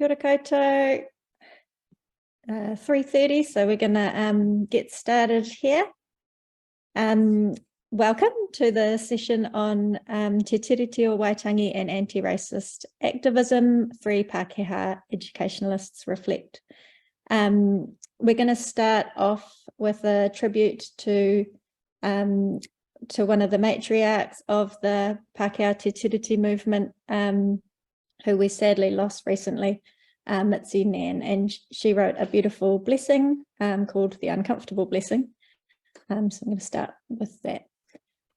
Kia ora koutou. 3:30, so we're going to get started here. Welcome to the session on Te Tiriti o Waitangi and anti-racist activism, Three Pākehā Educationalists Reflect. We're going to start off with a tribute to one of the matriarchs of the Pākehā Te Tiriti movement, who we sadly lost recently, Mitzi Nan, and she wrote a beautiful blessing called The Uncomfortable Blessing. So I'm going to start with that.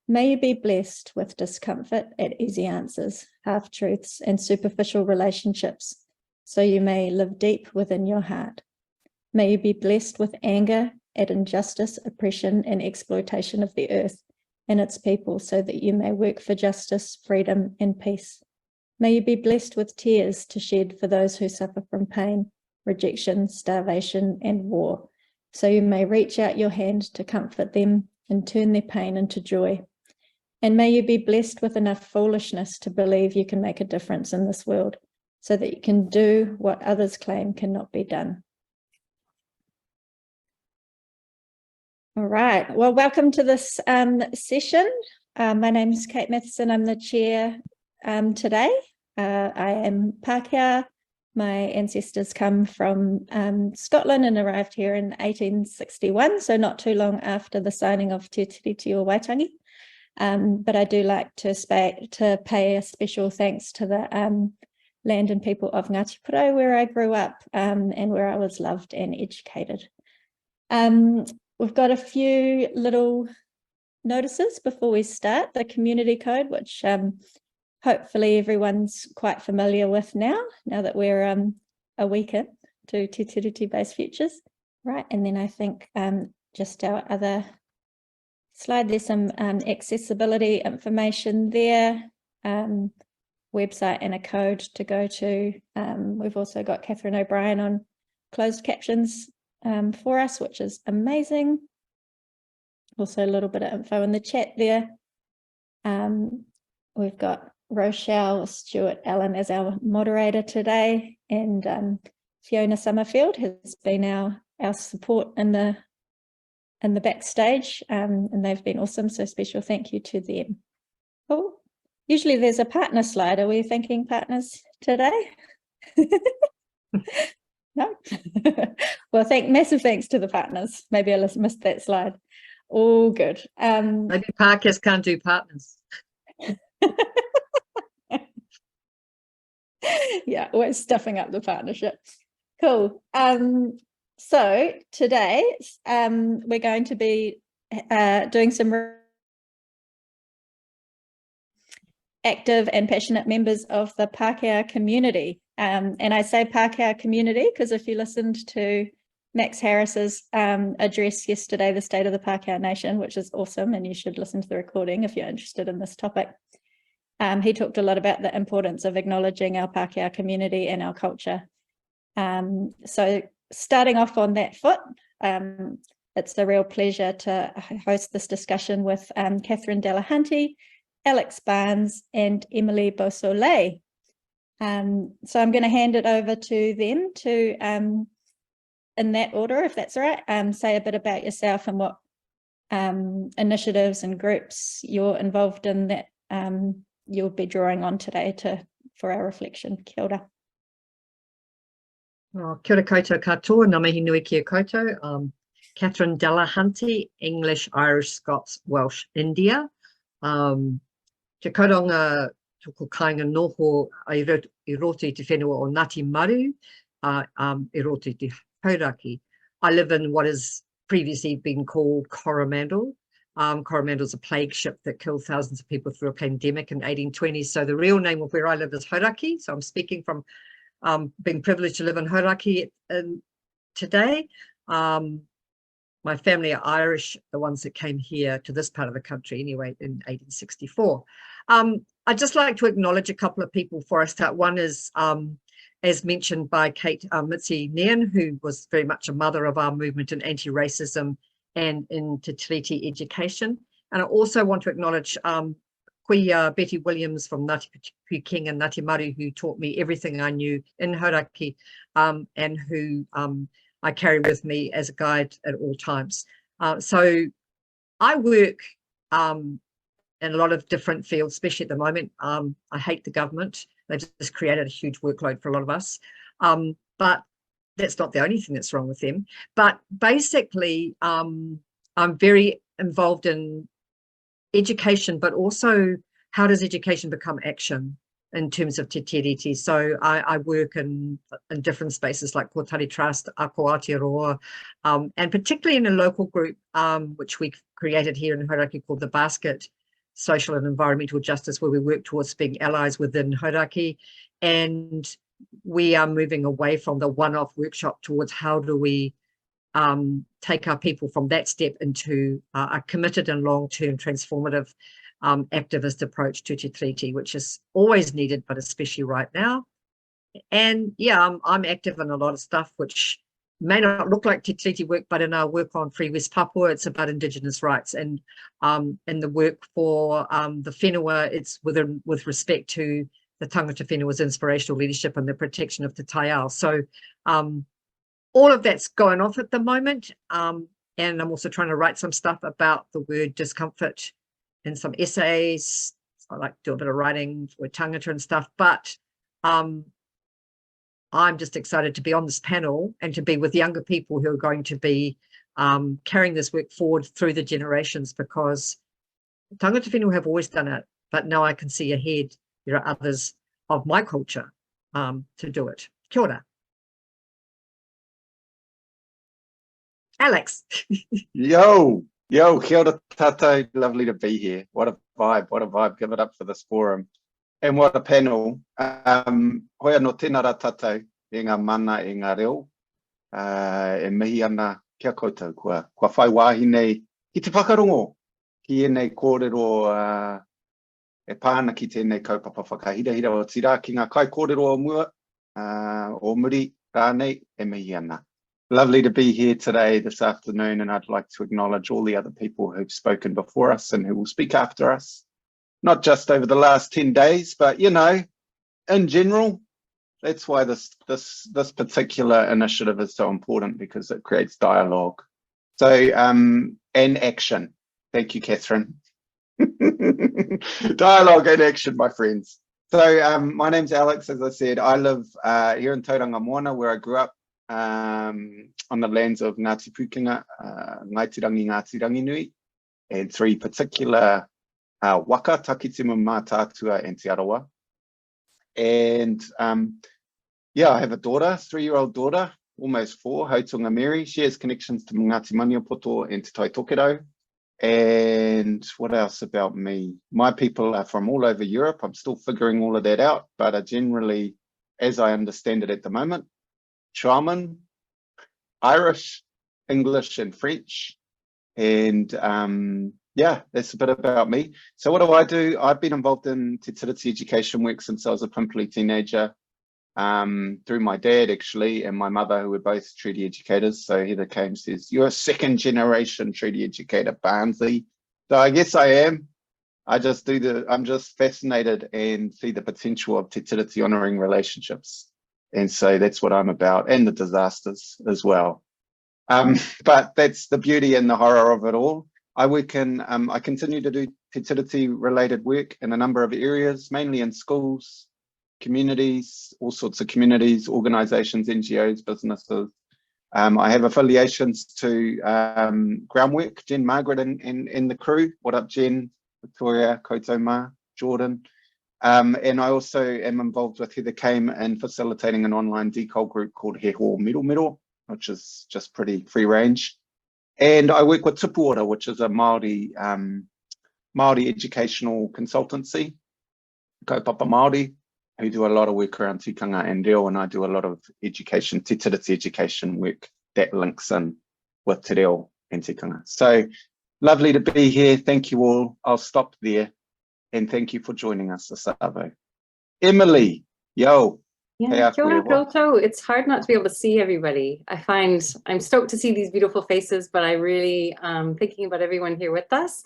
May you be blessed with discomfort at easy answers, half-truths and superficial relationships, so you may live deep within your heart. May you be blessed with anger at injustice, oppression and exploitation of the earth and its people, so that you may work for justice, freedom and peace. May you be blessed with tears to shed for those who suffer from pain, rejection, starvation and war, so you may reach out your hand to comfort them and turn their pain into joy. And may you be blessed with enough foolishness to believe you can make a difference in this world, so that you can do what others claim cannot be done. All right, well, welcome to this session. My name is Kate Matheson, I'm the chair today. I am Pākehā. My ancestors come from Scotland and arrived here in 1861, so not too long after the signing of Te Tiriti o Waitangi. But I do like to pay a special thanks to the land and people of Ngāti Porou, where I grew up and where I was loved and educated. We've got a few little notices before we start. The community code, which hopefully everyone's quite familiar with now that we're a week in to Te Tiriti Based Futures. Right, and then I think just our other slide, there's some accessibility information there, website and a code to go to. We've also got Catherine O'Brien on closed captions for us, which is amazing. Also a little bit of info in the chat there. We've got Rochelle Stewart Allen as our moderator today, and Fiona Summerfield has been our support in the backstage, and they've been awesome, so special thank you to them. Oh, usually there's a partner slide. Are we thanking partners today? No? Well, massive thanks to the partners. Maybe I missed that slide. All good. Maybe Pākehās can't do partners. Yeah, always stuffing up the partnership. Cool. So today we're going to be doing some active and passionate members of the Pākehā community. And I say Pākehā community because if you listened to Max Harris's address yesterday, the State of the Pākehā Nation, which is awesome, and you should listen to the recording if you're interested in this topic. He talked a lot about the importance of acknowledging our Pākehā community and our culture. So starting off on that foot, it's a real pleasure to host this discussion with Catherine Delahunty, Alex Barnes and Emily Beausoleil. So I'm going to hand it over to them to, in that order, if that's all right, say a bit about yourself and what initiatives and groups you're involved in that you'll be drawing on today for our reflection. Kia ora. Oh, kia ora koutou katoa, ngā mihi nui kia koutou. Catherine Delahunty, English, Irish, Scots, Welsh, India. Te kauranga toko kāinga noho i roto I te whenua o Ngāti Maru, I roto I te Hauraki. I live in what has previously been called Coromandel. Coromandel is a plague ship that killed thousands of people through a pandemic in 1820s. So the real name of where I live is Hauraki. So I'm speaking from being privileged to live in Hauraki today. My family are Irish, the ones that came here to this part of the country anyway in 1864. I'd just like to acknowledge a couple of people before I start. One is, as mentioned by Kate, Mitzi Nan, who was very much a mother of our movement in anti-racism and in Te Tiriti education. And I also want to acknowledge Betty Williams from Ngāti Pū King and Ngāti Maru, who taught me everything I knew in Hauraki, and who I carry with me as a guide at all times. So I work in a lot of different fields, especially at the moment. I hate the government. They've just created a huge workload for a lot of us. But that's not the only thing that's wrong with them. But basically, I'm very involved in education, but also how does education become action in terms of te tiriti. So I work in different spaces like Kotari Trust, Ako Aotearoa, and particularly in a local group, which we created here in Hauraki called The Basket, Social and Environmental Justice, where we work towards being allies within Hauraki. And we are moving away from the one-off workshop towards how do we take our people from that step into a committed and long-term transformative activist approach to te tiriti, which is always needed, but especially right now. And yeah, I'm active in a lot of stuff which may not look like te tiriti work, but in our work on Free West Papua, it's about Indigenous rights, and in the work for the whenua, it's with respect to the tangata whenua's inspirational leadership and the protection of te taiao. So all of that's going off at the moment, and I'm also trying to write some stuff about the word discomfort in some essays. I like to do a bit of writing for tangata and stuff, but I'm just excited to be on this panel and to be with younger people who are going to be carrying this work forward through the generations, because tangata whenua have always done it, but now I can see ahead there are others of my culture to do it. Kia ora. Alex. Yo, kia ora tātou, lovely to be here. What a vibe, give it up for this forum. And what a panel. Hoia no tēnā rā tātou, e ngā mana, e ngā reo, e mihi ana kia koutou, kua whai wāhi nei, ki te whakarongo, ki e nei kōrero, e pāna ki tēnei kaupapa whakahirahira o tira, ki ngā kai kōrero o mua, o muri, rānei, e mihi ana. Lovely to be here today, this afternoon, and I'd like to acknowledge all the other people who've spoken before us and who will speak after us. Not just over the last 10 days, but, you know, in general. That's why this particular initiative is so important, because it creates dialogue. So, and action. Thank you, Catherine. Dialogue and action, my friends. So my name's Alex, as I said. I live here in Tauranga Moana, where I grew up, on the lands of Ngāti Pūkenga, Ngaitirangi, Ngāti Ranginui, and three particular waka, Takitimu, Mātātua, and Te Arawa. And yeah, I have a daughter, 3-year-old daughter, almost 4, Hautunga Mary. She has connections to Ngāti Maniapoto and Te Tai Tokerau. And what else about me? My people are from all over Europe. I'm still figuring all of that out, but are generally, as I understand it at the moment, German, Irish, English, and French. And yeah, that's a bit about me. So what do? I've been involved in te tiriti education work since I was a pimply teenager, through my dad, actually, and my mother, who were both treaty educators. So Heather Came says, you're a second generation treaty educator, Barnsley. So I guess I am. I'm just fascinated and see the potential of te tiriti honouring relationships. And so that's what I'm about, and the disasters as well. But that's the beauty and the horror of it all. I work in, I continue to do te tiriti related work in a number of areas, mainly in schools, communities, all sorts of communities, organisations, NGOs, businesses. I have affiliations to Groundwork, Jen Margaret and the crew. What up, Jen, Victoria, Koutou Ma, Jordan. And I also am involved with Heather Came in facilitating an online decol group called He Ho Miro, which is just pretty free range. And I work with Tupuora, which is a Māori educational consultancy, kaupapa Māori, who do a lot of work around tikanga and reo, and I do a lot of education, te tiriti education work that links in with te reo and tikanga. So lovely to be here. Thank you all. I'll stop there. And thank you for joining us this Avo. Emily, yo. Yeah, kia ora koutou. It's hard not to be able to see everybody. I find I'm stoked to see these beautiful faces, but I really thinking about everyone here with us.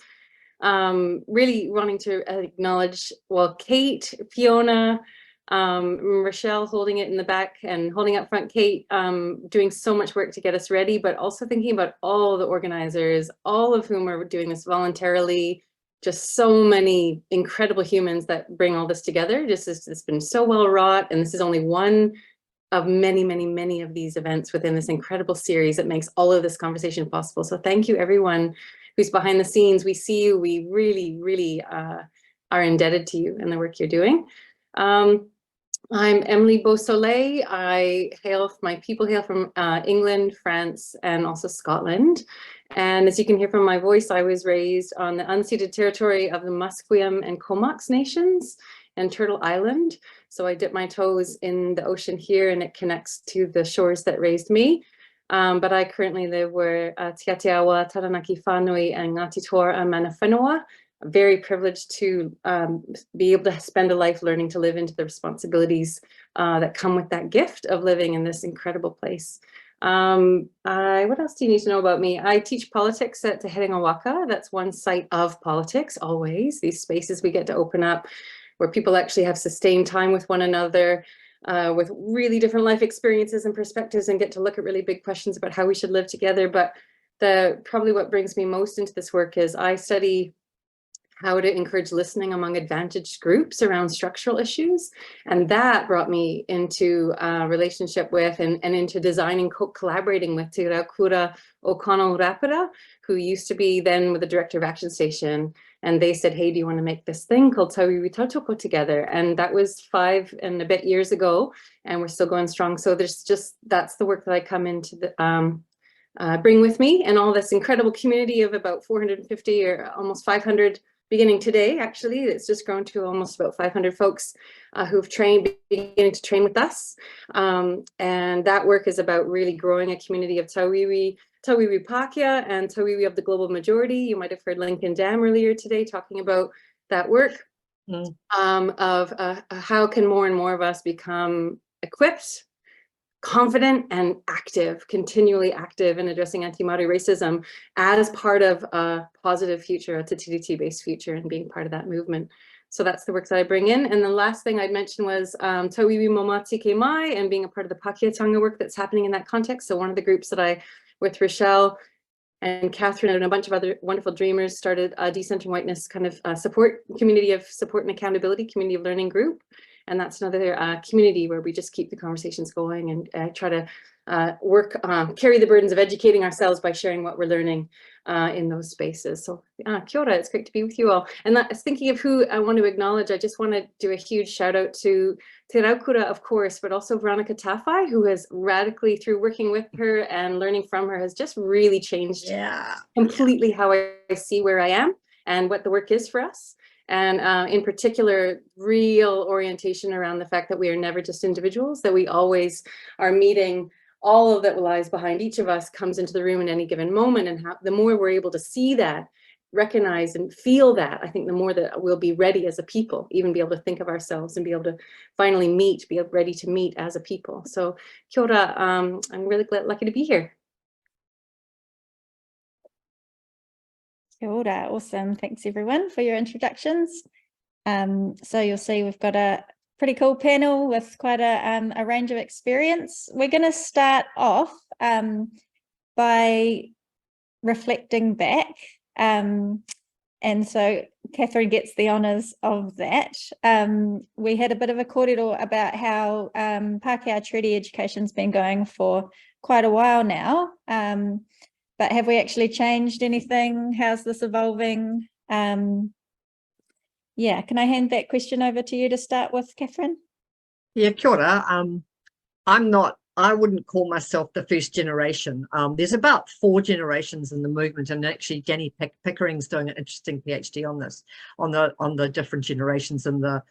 Really wanting to acknowledge, well, Kate, Fiona, Rochelle holding it in the back and holding up front, Kate, doing so much work to get us ready, but also thinking about all the organizers, all of whom are doing this voluntarily, just so many incredible humans that bring all this together. It's been so well wrought, and this is only one of many, many, many of these events within this incredible series that makes all of this conversation possible. So thank you everyone who's behind the scenes. We see you, we really, really are indebted to you and the work you're doing. I'm Emily Beausoleil. My people hail from England, France, and also Scotland. And as you can hear from my voice, I was raised on the unceded territory of the Musqueam and Comox nations and Turtle Island. So I dip my toes in the ocean here, and it connects to the shores that raised me. But I currently live where Te Atiawa, Taranaki Whanui, and Ngāti Toa and Mana Whenua. I'm very privileged to be able to spend a life learning to live into the responsibilities that come with that gift of living in this incredible place. What else do you need to know about me? I teach politics at Te Herenga Waka. That's one site of politics, always. These spaces we get to open up where people actually have sustained time with one another, with really different life experiences and perspectives, and get to look at really big questions about how we should live together. But probably what brings me most into this work is I study how to encourage listening among advantaged groups around structural issues. And that brought me into a relationship with and into designing, collaborating with Te Raukura O'Connell Rapira, who used to be then with the director of Action Station. And they said, hey, do you want to make this thing called Tauiwi Tautoko together? And that was 5 and a bit years ago, and we're still going strong. So that's the work that I come into the, bring with me, and all this incredible community of about 450 or almost 500 beginning today, actually. It's just grown to almost about 500 folks who've beginning to train with us. And that work is about really growing a community of Tauiwi Pākehā and Tauiwi of the global majority. You might have heard Lincoln Dam earlier today talking about that work of how can more and more of us become equipped, confident, and active, continually active in addressing anti-Māori racism as part of a positive future, a Te Tiriti-based future, and being part of that movement. So that's the work that I bring in. And the last thing I'd mention was Tauiwi Moma Tike Mai and being a part of the Pakeatanga work that's happening in that context. So one of the groups that with Rochelle and Catherine and a bunch of other wonderful dreamers, started a Decentering Whiteness kind of support community of support and accountability, community of learning group. And that's another community where we just keep the conversations going and try to carry the burdens of educating ourselves by sharing what we're learning in those spaces. So kia ora, it's great to be with you all. And thinking of who I want to acknowledge, I just want to do a huge shout out to Te Raukura, of course, but also Veronica Tawhai, who has radically, through working with her and learning from her, has just really changed completely how I see where I am and what the work is for us. And in particular, real orientation around the fact that we are never just individuals, that we always are meeting all of that lies behind each of us comes into the room in any given moment. And the more we're able to see that, recognize and feel that, I think the more that we'll be ready as a people, even be able to think of ourselves and be able to finally be ready to meet as a people. So kia ora, I'm really lucky to be here. Kia ora, awesome. Thanks everyone for your introductions. So you'll see we've got a pretty cool panel with quite a range of experience. We're going to start off by reflecting back. And so Catherine gets the honours of that. We had a bit of a kōrero about how Pākehā Treaty Education's been going for quite a while now. But have we actually changed anything? How's this evolving? Yeah, can I hand that question over to you to start with, Catherine? Yeah, kia ora. I wouldn't call myself the first generation. There's about 4 generations in the movement, and actually Jenny Pickering's doing an interesting PhD on this, on the different generations in the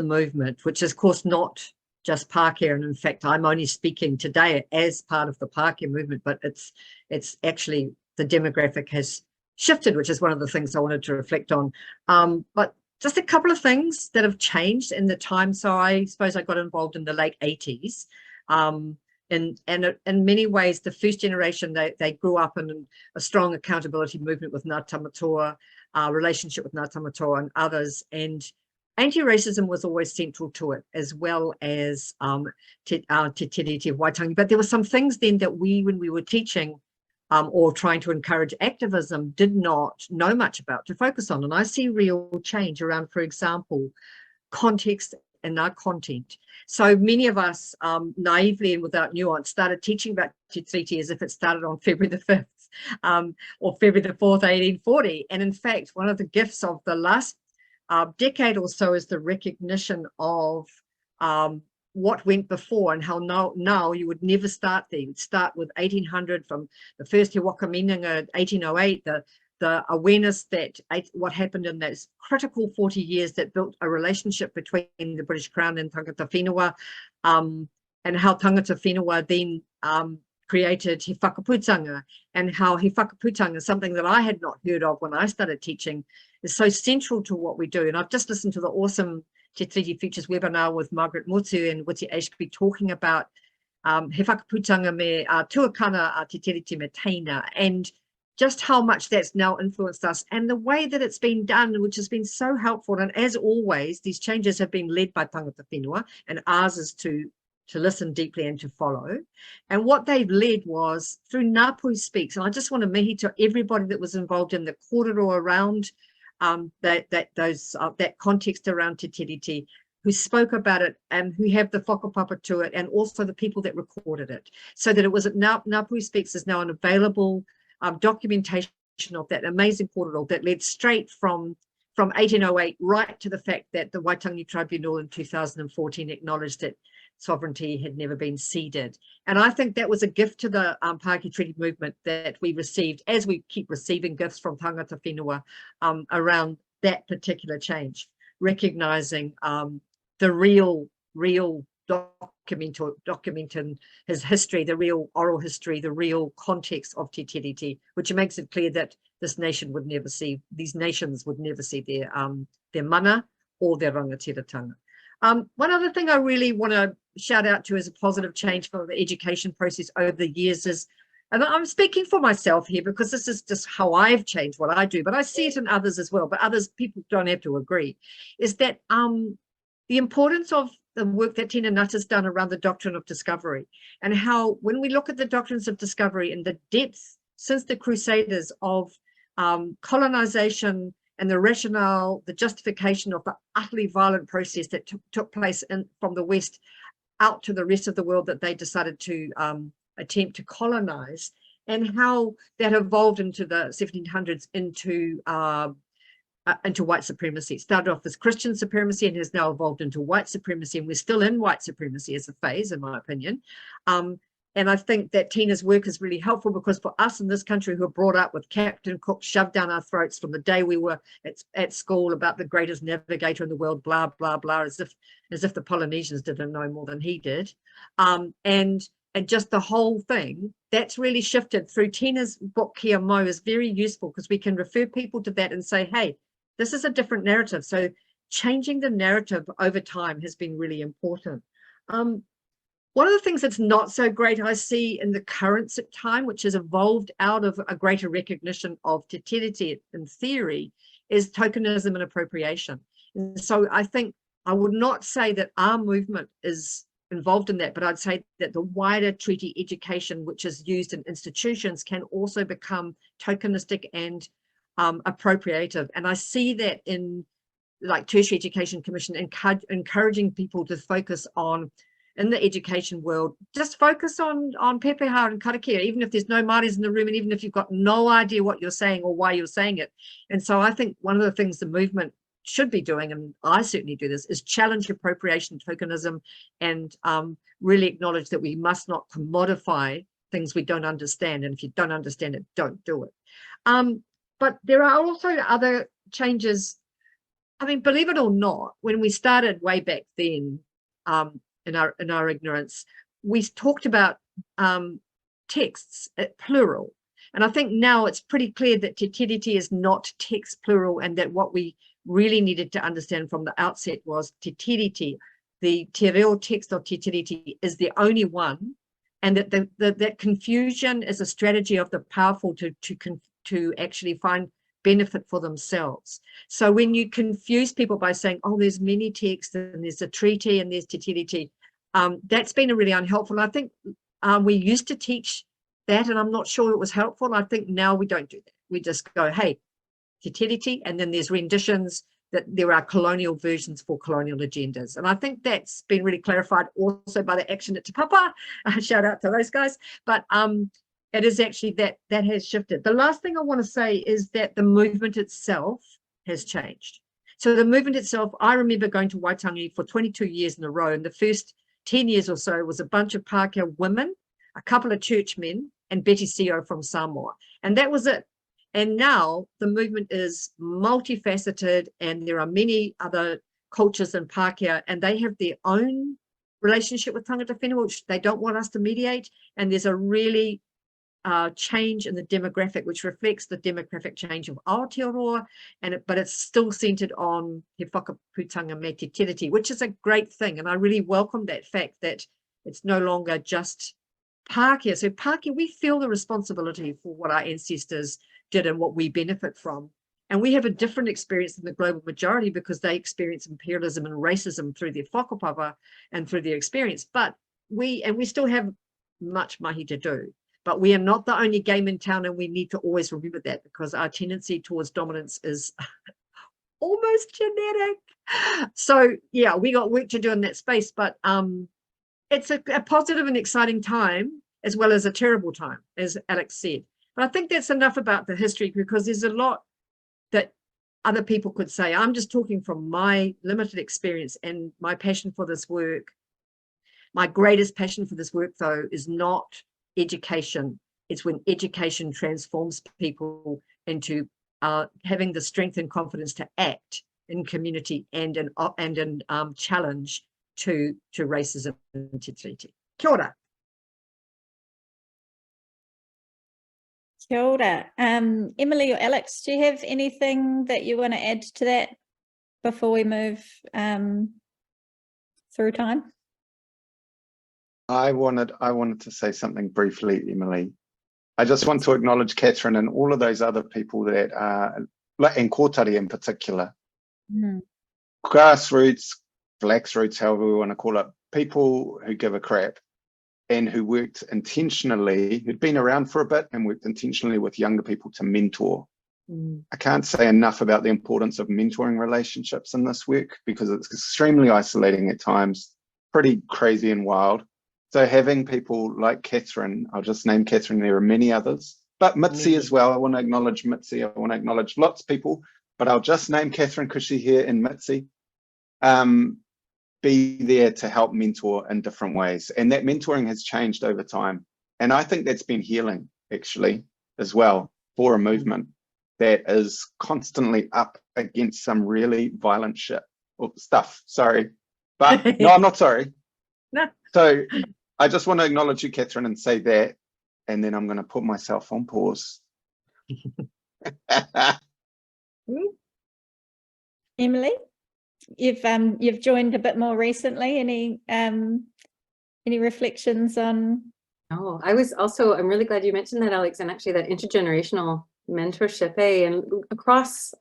movement, which is of course not just Pākehā. And in fact, I'm only speaking today as part of the Pākehā movement, but it's actually the demographic has shifted, which is one of the things I wanted to reflect on. But just a couple of things that have changed in the time. So I suppose I got involved in the late 80s. And in many ways, the first generation, they grew up in a strong accountability movement with Ngā Tamatoa. relationship with Ngā Tamatoa and others. And anti-racism was always central to it, as well as Te Tiriti of Waitangi. But there were some things then that when we were teaching or trying to encourage activism, did not know much about to focus on. And I see real change around, for example, context and our content. So many of us, naively and without nuance, started teaching about Te Tiriti as if it started on February the 5th or February the 4th, 1840. And in fact, one of the gifts of the last decade or so is the recognition of what went before, and how now you would never start there. You'd start with 1800 from the first He Waka Minenga, 1808, the awareness that what happened in those critical 40 years that built a relationship between the British Crown and Tangata Whenua, and how Tangata Whenua then created He Whakaputanga, and how He Whakaputanga, something that I had not heard of when I started teaching, is so central to what we do. And I've just listened to the awesome Te Tiriti Futures webinar with Margaret Motu and Witi Ashby talking about He Whakaputanga me tuakana Te Tiriti me teina, and just how much that's now influenced us and the way that it's been done, which has been so helpful. And as always, these changes have been led by Tangata Whenua, and ours is to listen deeply and to follow. And what they've led was through Ngāpuhi Speaks. And I just want to mihi to everybody that was involved in the kōrero around that context around Te Tiriti, who spoke about it and who have the whakapapa to it, and also the people that recorded it. So that it was at Ngāpuhi Speaks is now an available documentation of that amazing kōrero that led straight from 1808 right to the fact that the Waitangi Tribunal in 2014 acknowledged that sovereignty had never been ceded. And I think that was a gift to the Pākehā Treaty movement that we received, as we keep receiving gifts from Tangata Whenua around that particular change, recognising the real documenting his history, the real oral history, the real context of Te Tiriti, which makes it clear that this nation would never see, these nations would never see their mana or their rangatiratanga. One other thing I really want to shout out to as a positive change for the education process over the years is, and I'm speaking for myself here because this is just how I've changed what I do, but I see it in others as well, but people don't have to agree, is that the importance of the work that Tina Nutt has done around the doctrine of discovery, and how when we look at the doctrines of discovery and the depth since the Crusaders of colonization and the rationale, the justification of the utterly violent process that took place from the West out to the rest of the world that they decided to attempt to colonize, and how that evolved into the 1700s into white supremacy. It started off as Christian supremacy and has now evolved into white supremacy, and we're still in white supremacy as a phase, in my opinion. And I think that Tina's work is really helpful, because for us in this country who are brought up with Captain Cook shoved down our throats from the day we were at school about the greatest navigator in the world, blah, blah, blah, as if the Polynesians didn't know more than he did. And just the whole thing, that's really shifted through Tina's book, Kia Mau, is very useful, because we can refer people to that and say, hey, this is a different narrative. So changing the narrative over time has been really important. One of the things that's not so great I see in the current time, which has evolved out of a greater recognition of Te Tiriti in theory, is tokenism and appropriation. And so I think I would not say that our movement is involved in that, but I'd say that the wider treaty education, which is used in institutions, can also become tokenistic and appropriative. And I see that in like Tertiary Education Commission encouraging people to focus on, in the education world, just focus on pepeha and karakia, even if there's no Māoris in the room, and even if you've got no idea what you're saying or why you're saying it. And so I think one of the things the movement should be doing, and I certainly do this, is challenge appropriation, tokenism, and really acknowledge that we must not commodify things we don't understand. And if you don't understand it, don't do it. But there are also other changes. I mean, believe it or not, when we started way back then, in our ignorance, we talked about texts plural, and I think now it's pretty clear that Te Tiriti is not text plural, and that what we really needed to understand from the outset was Te Tiriti, the te reo text of Te Tiriti, is the only one, and that that confusion is a strategy of the powerful to actually find benefit for themselves. So when you confuse people by saying, oh, there's many texts and there's a treaty and there's te tiriti, that's been really unhelpful. I think we used to teach that, and I'm not sure it was helpful. I think now we don't do that. We just go, hey, te tiriti, and then there's renditions, that there are colonial versions for colonial agendas. And I think that's been really clarified also by the Action at Te Papa. Shout out to those guys. But it is actually that has shifted. The last thing I want to say is that the movement itself has changed. So the movement itself, I remember going to Waitangi for 22 years in a row, and the first 10 years or so was a bunch of Pākehā women, a couple of churchmen, and Betty Seo from Samoa. And that was it. And now the movement is multifaceted, and there are many other cultures in Pākehā, and they have their own relationship with tangata whenua, which they don't want us to mediate. And there's a really change in the demographic, which reflects the demographic change of Aotearoa, but it's still centered on he whakaputanga me te tiriti, which is a great thing. And I really welcome that fact that it's no longer just Pākehā. So Pākehā, we feel the responsibility for what our ancestors did and what we benefit from. And we have a different experience than the global majority because they experience imperialism and racism through their whakapapa and through their experience. But we still have much mahi to do. But we are not the only game in town, and we need to always remember that, because our tendency towards dominance is almost genetic. So yeah, we got work to do in that space, but it's a positive and exciting time, as well as a terrible time, as Alex said. But I think that's enough about the history, because there's a lot that other people could say. I'm just talking from my limited experience and my passion for this work. My greatest passion for this work, though, is not education. It's when education transforms people into having the strength and confidence to act in community and in challenge to racism and te tiriti. Kia ora. Kia ora. Emily or Alex, do you have anything that you want to add to that before we move through time? I wanted to say something briefly, Emily. I just want to acknowledge Catherine and all of those other people that and Kōtari in particular. Grassroots, flax roots, however we want to call it, people who give a crap and who worked intentionally, who'd been around for a bit and worked intentionally with younger people to mentor. I can't say enough about the importance of mentoring relationships in this work, because it's extremely isolating at times, pretty crazy and wild. So having people like Catherine, I'll just name Catherine, there are many others, but Mitzi as well. I want to acknowledge Mitzi. I want to acknowledge lots of people, but I'll just name Catherine because she's here, and Mitzi. Be there to help mentor in different ways. And that mentoring has changed over time. And I think that's been healing, actually, as well, for a movement that is constantly up against some really violent stuff. Sorry. But no, I'm not sorry. No. So I just want to acknowledge you, Catherine, and say that, and then I'm going to put myself on pause. Emily, you've joined a bit more recently. Any reflections on? Oh, I'm really glad you mentioned that, Alex, and actually that intergenerational mentorship, and across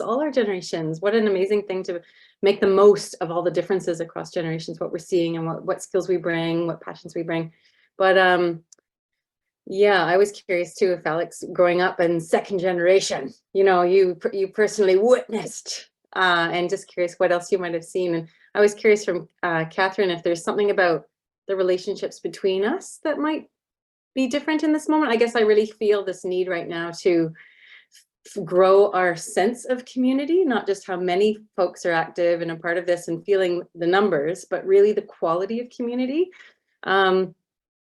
all our generations. What an amazing thing to make the most of all the differences across generations, what we're seeing and what skills we bring, what passions we bring. But yeah, I was curious too, if Alex, growing up in second generation, you personally witnessed, and just curious what else you might have seen. And I was curious from Catherine, if there's something about the relationships between us that might be different in this moment. I guess I really feel this need right now to grow our sense of community, not just how many folks are active and a part of this and feeling the numbers, but really the quality of community.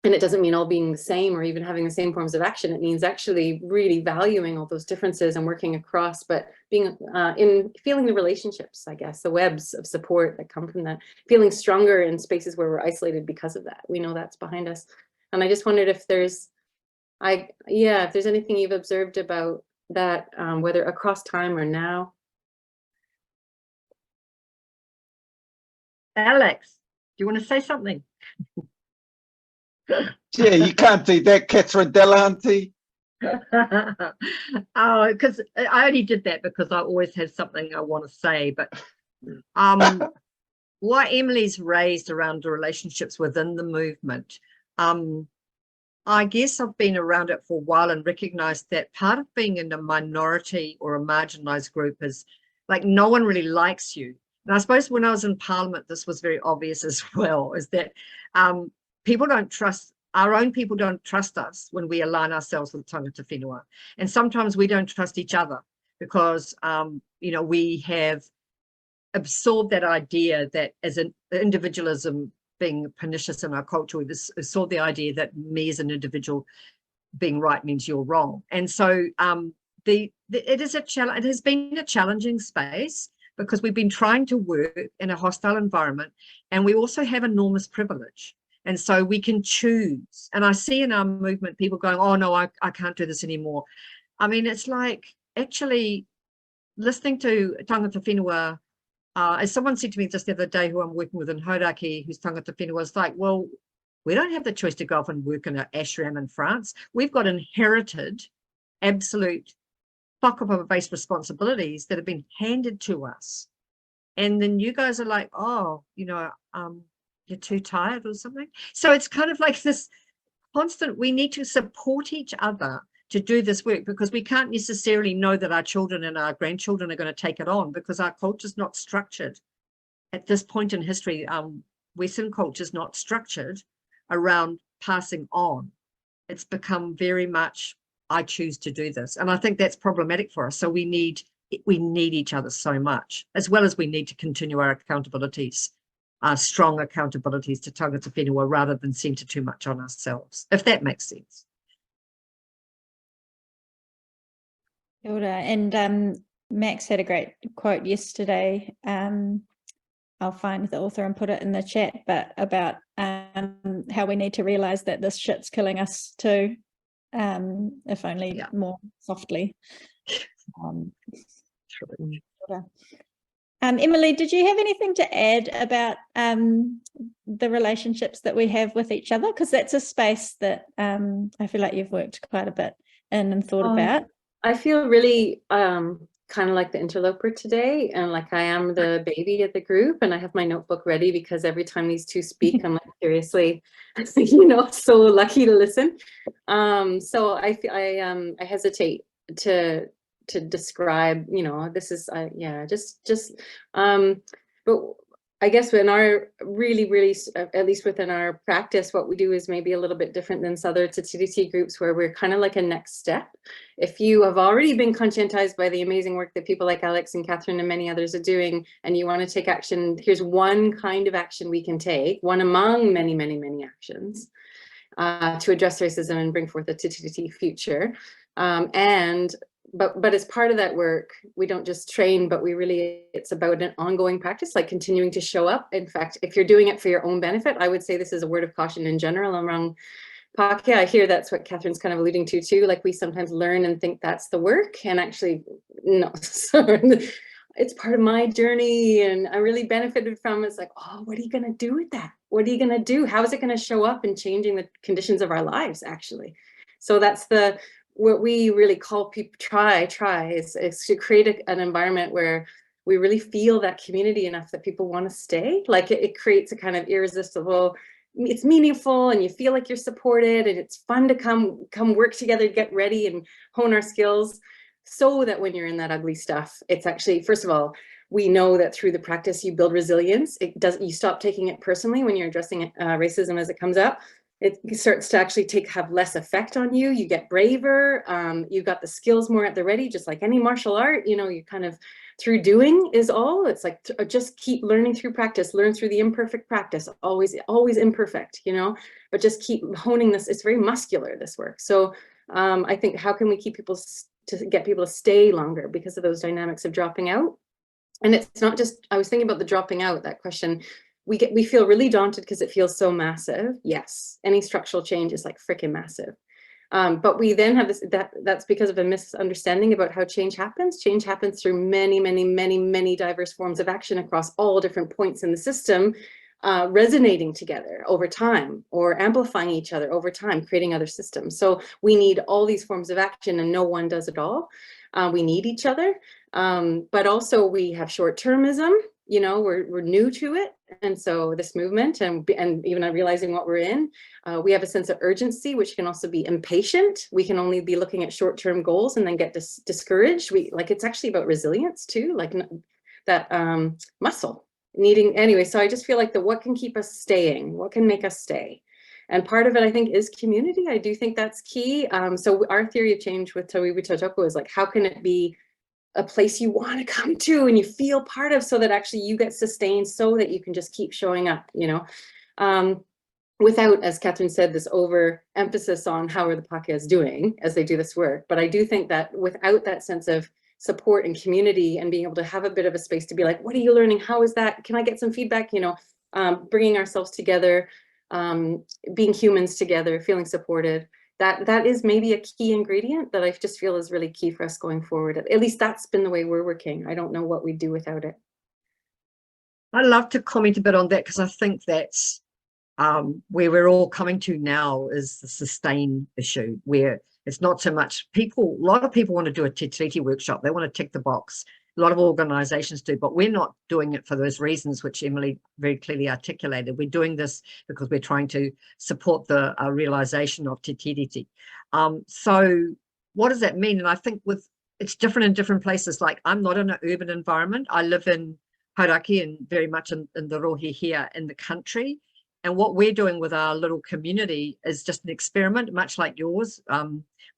And it doesn't mean all being the same or even having the same forms of action. It means actually really valuing all those differences and working across, but being feeling the relationships, I guess, the webs of support that come from that, feeling stronger in spaces where we're isolated because of that. We know that's behind us. And I just wondered if there's anything you've observed about that, whether across time or now. Alex, do you want to say something? Yeah, you can't do that, Catherine Delahanty. Oh, because I only did that because I always have something I want to say. But what Emily's raised around the relationships within the movement, I guess I've been around it for a while and recognized that part of being in a minority or a marginalized group is like no one really likes you. And I suppose when I was in Parliament, this was very obvious as well, is that people don't trust, our own people don't trust us when we align ourselves with tangata whenua. And sometimes we don't trust each other because, we have absorbed that idea that as an individualism being pernicious in our culture, we've absorbed the idea that me as an individual being right means you're wrong. And so it is a challenge. It has been a challenging space because we've been trying to work in a hostile environment, and we also have enormous privilege. And so we can choose. And I see in our movement people going, oh no, I can't do this anymore. I mean, it's like actually listening to tangata whenua. As someone said to me just the other day, who I'm working with in Hauraki, who's tangata whenua, was like, well, we don't have the choice to go off and work in an ashram in France. We've got inherited absolute whakapapa-based responsibilities that have been handed to us. And then you guys are like, oh, you're too tired or something. So it's kind of like this constant, we need to support each other to do this work, because we can't necessarily know that our children and our grandchildren are going to take it on, because our culture is not structured at this point in history. Western culture is not structured around passing on. It's become very much, I choose to do this. And I think that's problematic for us. So we need each other so much, as well as we need to continue our accountabilities, strong accountabilities to tangata whenua, rather than center too much on ourselves, if that makes sense. Kia ora. And Max had a great quote yesterday. I'll find the author and put it in the chat, but about how we need to realize that this shit's killing us too, if only more softly. Emily, did you have anything to add about the relationships that we have with each other? Because that's a space that I feel like you've worked quite a bit in and thought about. I feel really kind of like the interloper today, and like I am the baby of the group, and I have my notebook ready because every time these two speak, I'm like, seriously, so lucky to listen. So I hesitate to describe, this is but I guess in our really, at least within our practice, what we do is maybe a little bit different than other Te Tiriti groups, where we're kind of like a next step. If you have already been conscientized by the amazing work that people like Alex and Catherine and many others are doing, and you want to take action, here's one kind of action we can take, one among many, many, many actions to address racism and bring forth a Te Tiriti future. But as part of that work, we don't just train, but it's about an ongoing practice, like continuing to show up. In fact, if you're doing it for your own benefit, I would say this is a word of caution in general around Pākehā. I hear that's what Catherine's kind of alluding to too. Like we sometimes learn and think that's the work, and actually, no. It's part of my journey, and I really benefited from it. It's like, oh, what are you going to do with that? What are you going to do? How is it going to show up in changing the conditions of our lives, actually? So that's what we really call people try is to create an environment where we really feel that community enough that people want to stay. Like it creates a kind of irresistible, it's meaningful, and you feel like you're supported, and it's fun to come work together, get ready and hone our skills, so that when you're in that ugly stuff, it's actually, first of all, we know that through the practice you build resilience. You stop taking it personally when you're addressing racism as it comes up. It starts to actually have less effect on you. You get braver. You've got the skills more at the ready, just like any martial art. You kind of through doing is all. It's like just keep learning through practice. Learn through the imperfect practice. Always imperfect. But just keep honing this. It's very muscular, this work. So I think, how can we keep people to get people to stay longer because of those dynamics of dropping out? And it's not just. I was thinking about the dropping out. That question. We feel really daunted because it feels so massive. Yes, any structural change is like freaking massive. But we then have this, that's because of a misunderstanding about how change happens. Change happens through many, many, many, many diverse forms of action across all different points in the system. resonating together over time, or amplifying each other over time, creating other systems. So we need all these forms of action, and no one does it all. We need each other, but also we have short-termism. You know, we're new to it, and so this movement, and even realizing what we're in, we have a sense of urgency, which can also be impatient. We can only be looking at short-term goals and then get discouraged. It's actually about resilience too, like that muscle needing. Anyway, so I just feel like what can keep us staying, what can make us stay. And part of it, I think, is community. I do think that's key. So our theory of change with Tauiwi Tautoko is like, how can it be a place you want to come to and you feel part of, so that actually you get sustained, so that you can just keep showing up, you know, without, as Catherine said, this overemphasis on how are the Pākehās doing as they do this work. But I do think that without that sense of support and community, and being able to have a bit of a space to be like, what are you learning? How is that? Can I get some feedback? You know, bringing ourselves together, being humans together, feeling supported. That is maybe a key ingredient that I just feel is really key for us going forward. At least that's been the way we're working. I don't know what we'd do without it. I'd love to comment a bit on that, because I think that's where we're all coming to now, is the sustain issue, where it's not so much people. A lot of people want to do a Te Tiriti workshop. They want to tick the box. A lot of organizations do, but we're not doing it for those reasons, which Emily very clearly articulated. We're doing this because we're trying to support the realization of Te Tiriti. So what does that mean? And I think it's different in different places. Like, I'm not in an urban environment. I live in Hauraki and very much in the rohe here in the country. And what we're doing with our little community is just an experiment, much like yours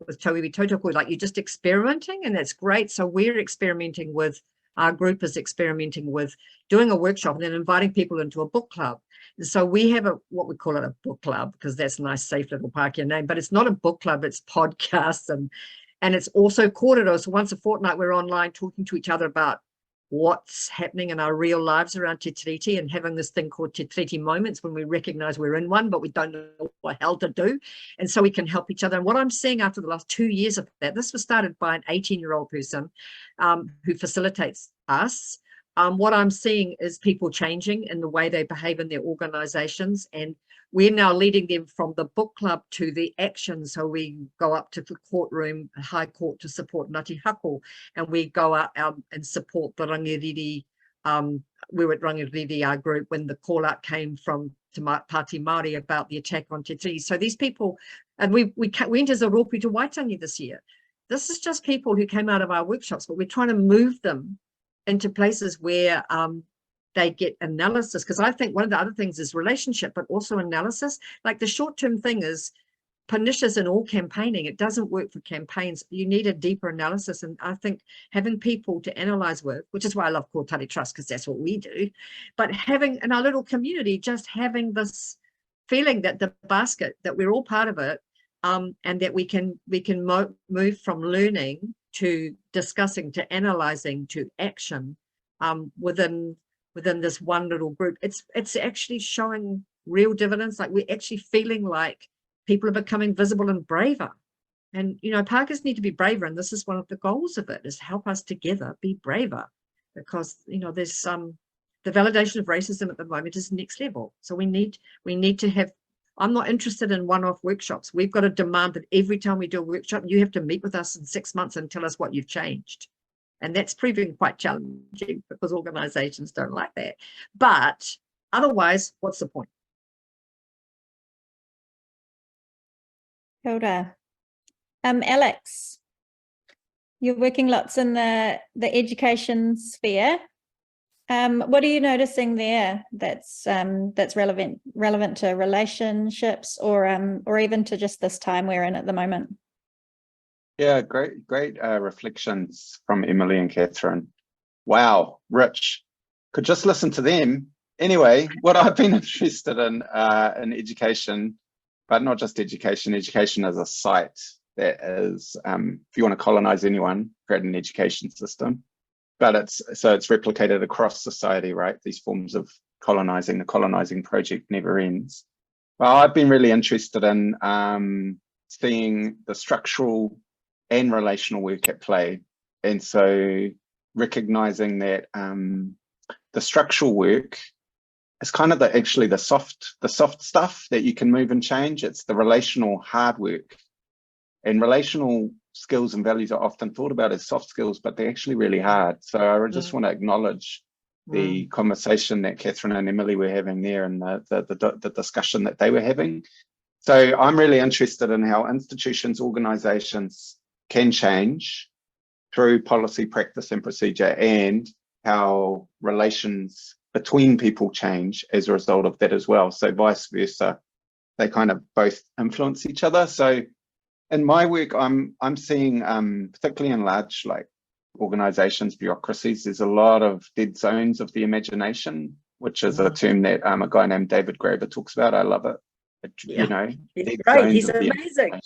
with Tauiwi Tautoko. Like, you're just experimenting, and that's great. So we're experimenting with, our group is experimenting with doing a workshop and then inviting people into a book club. And so we have what we call it a book club, because that's a nice, safe little Pākehā name, but it's not a book club, it's podcasts, and it's also kōrero. So once a fortnight, we're online talking to each other about what's happening in our real lives around Te Tiriti, and having this thing called Te Tiriti moments, when we recognize we're in one, but we don't know what hell to do. And so we can help each other. And what I'm seeing after the last 2 years of that, this was started by an 18-year-old person who facilitates us. What I'm seeing is people changing in the way they behave in their organizations, and we're now leading them from the book club to the action. So we go up to the courtroom, High Court, to support Ngāti Hako, and we go out and support the Rangiriri. We were at Rangiriri, our group, when the call out came from Te Pāti Māori about the attack on Te Tiriti. So these people, and we went as a rōpū to Waitangi this year. This is just people who came out of our workshops, but we're trying to move them into places where they get analysis. Because I think one of the other things is relationship, but also analysis. Like, the short-term thing is pernicious in all campaigning. It doesn't work for campaigns. You need a deeper analysis. And I think having people to analyze with, which is why I love Kōtari Trust, because that's what we do, but having in our little community, just having this feeling that the basket, that we're all part of it, and that we can move from learning to discussing to analyzing to action within this one little group. It's actually showing real dividends. Like, we're actually feeling like people are becoming visible and braver. And, you know, Pākehās need to be braver, and this is one of the goals of it, is help us together be braver, because, you know, there's the validation of racism at the moment is next level. So we need to have, I'm not interested in one-off workshops. We've got to demand that every time we do a workshop, you have to meet with us in 6 months and tell us what you've changed. And that's proving quite challenging, because organizations don't like that. But otherwise, what's the point? Kia ora. Alex, you're working lots in the education sphere. What are you noticing there that's relevant to relationships, or even to just this time we're in at the moment? Yeah, great reflections from Emily and Catherine. Wow, rich. Could just listen to them. Anyway, what I've been interested in education, but not just education as a site that is, if you want to colonize anyone, create an education system. But it's replicated across society, right? These forms of colonizing, the colonizing project never ends. Well, I've been really interested in seeing the structural and relational work at play. And so recognizing that the structural work it's kind of actually the soft stuff that you can move and change. It's the relational hard work. And relational skills and values are often thought about as soft skills, but they're actually really hard. So I just want to acknowledge the conversation that Catherine and Emily were having there, and the discussion that they were having. So I'm really interested in how institutions, organizations can change through policy, practice, and procedure, and how relations between people change as a result of that as well. So vice versa, they kind of both influence each other. So in my work, I'm seeing, particularly in large like organizations, bureaucracies, there's a lot of dead zones of the imagination, which is a term that a guy named David Graeber talks about. I love it. You know, he's great. He's amazing.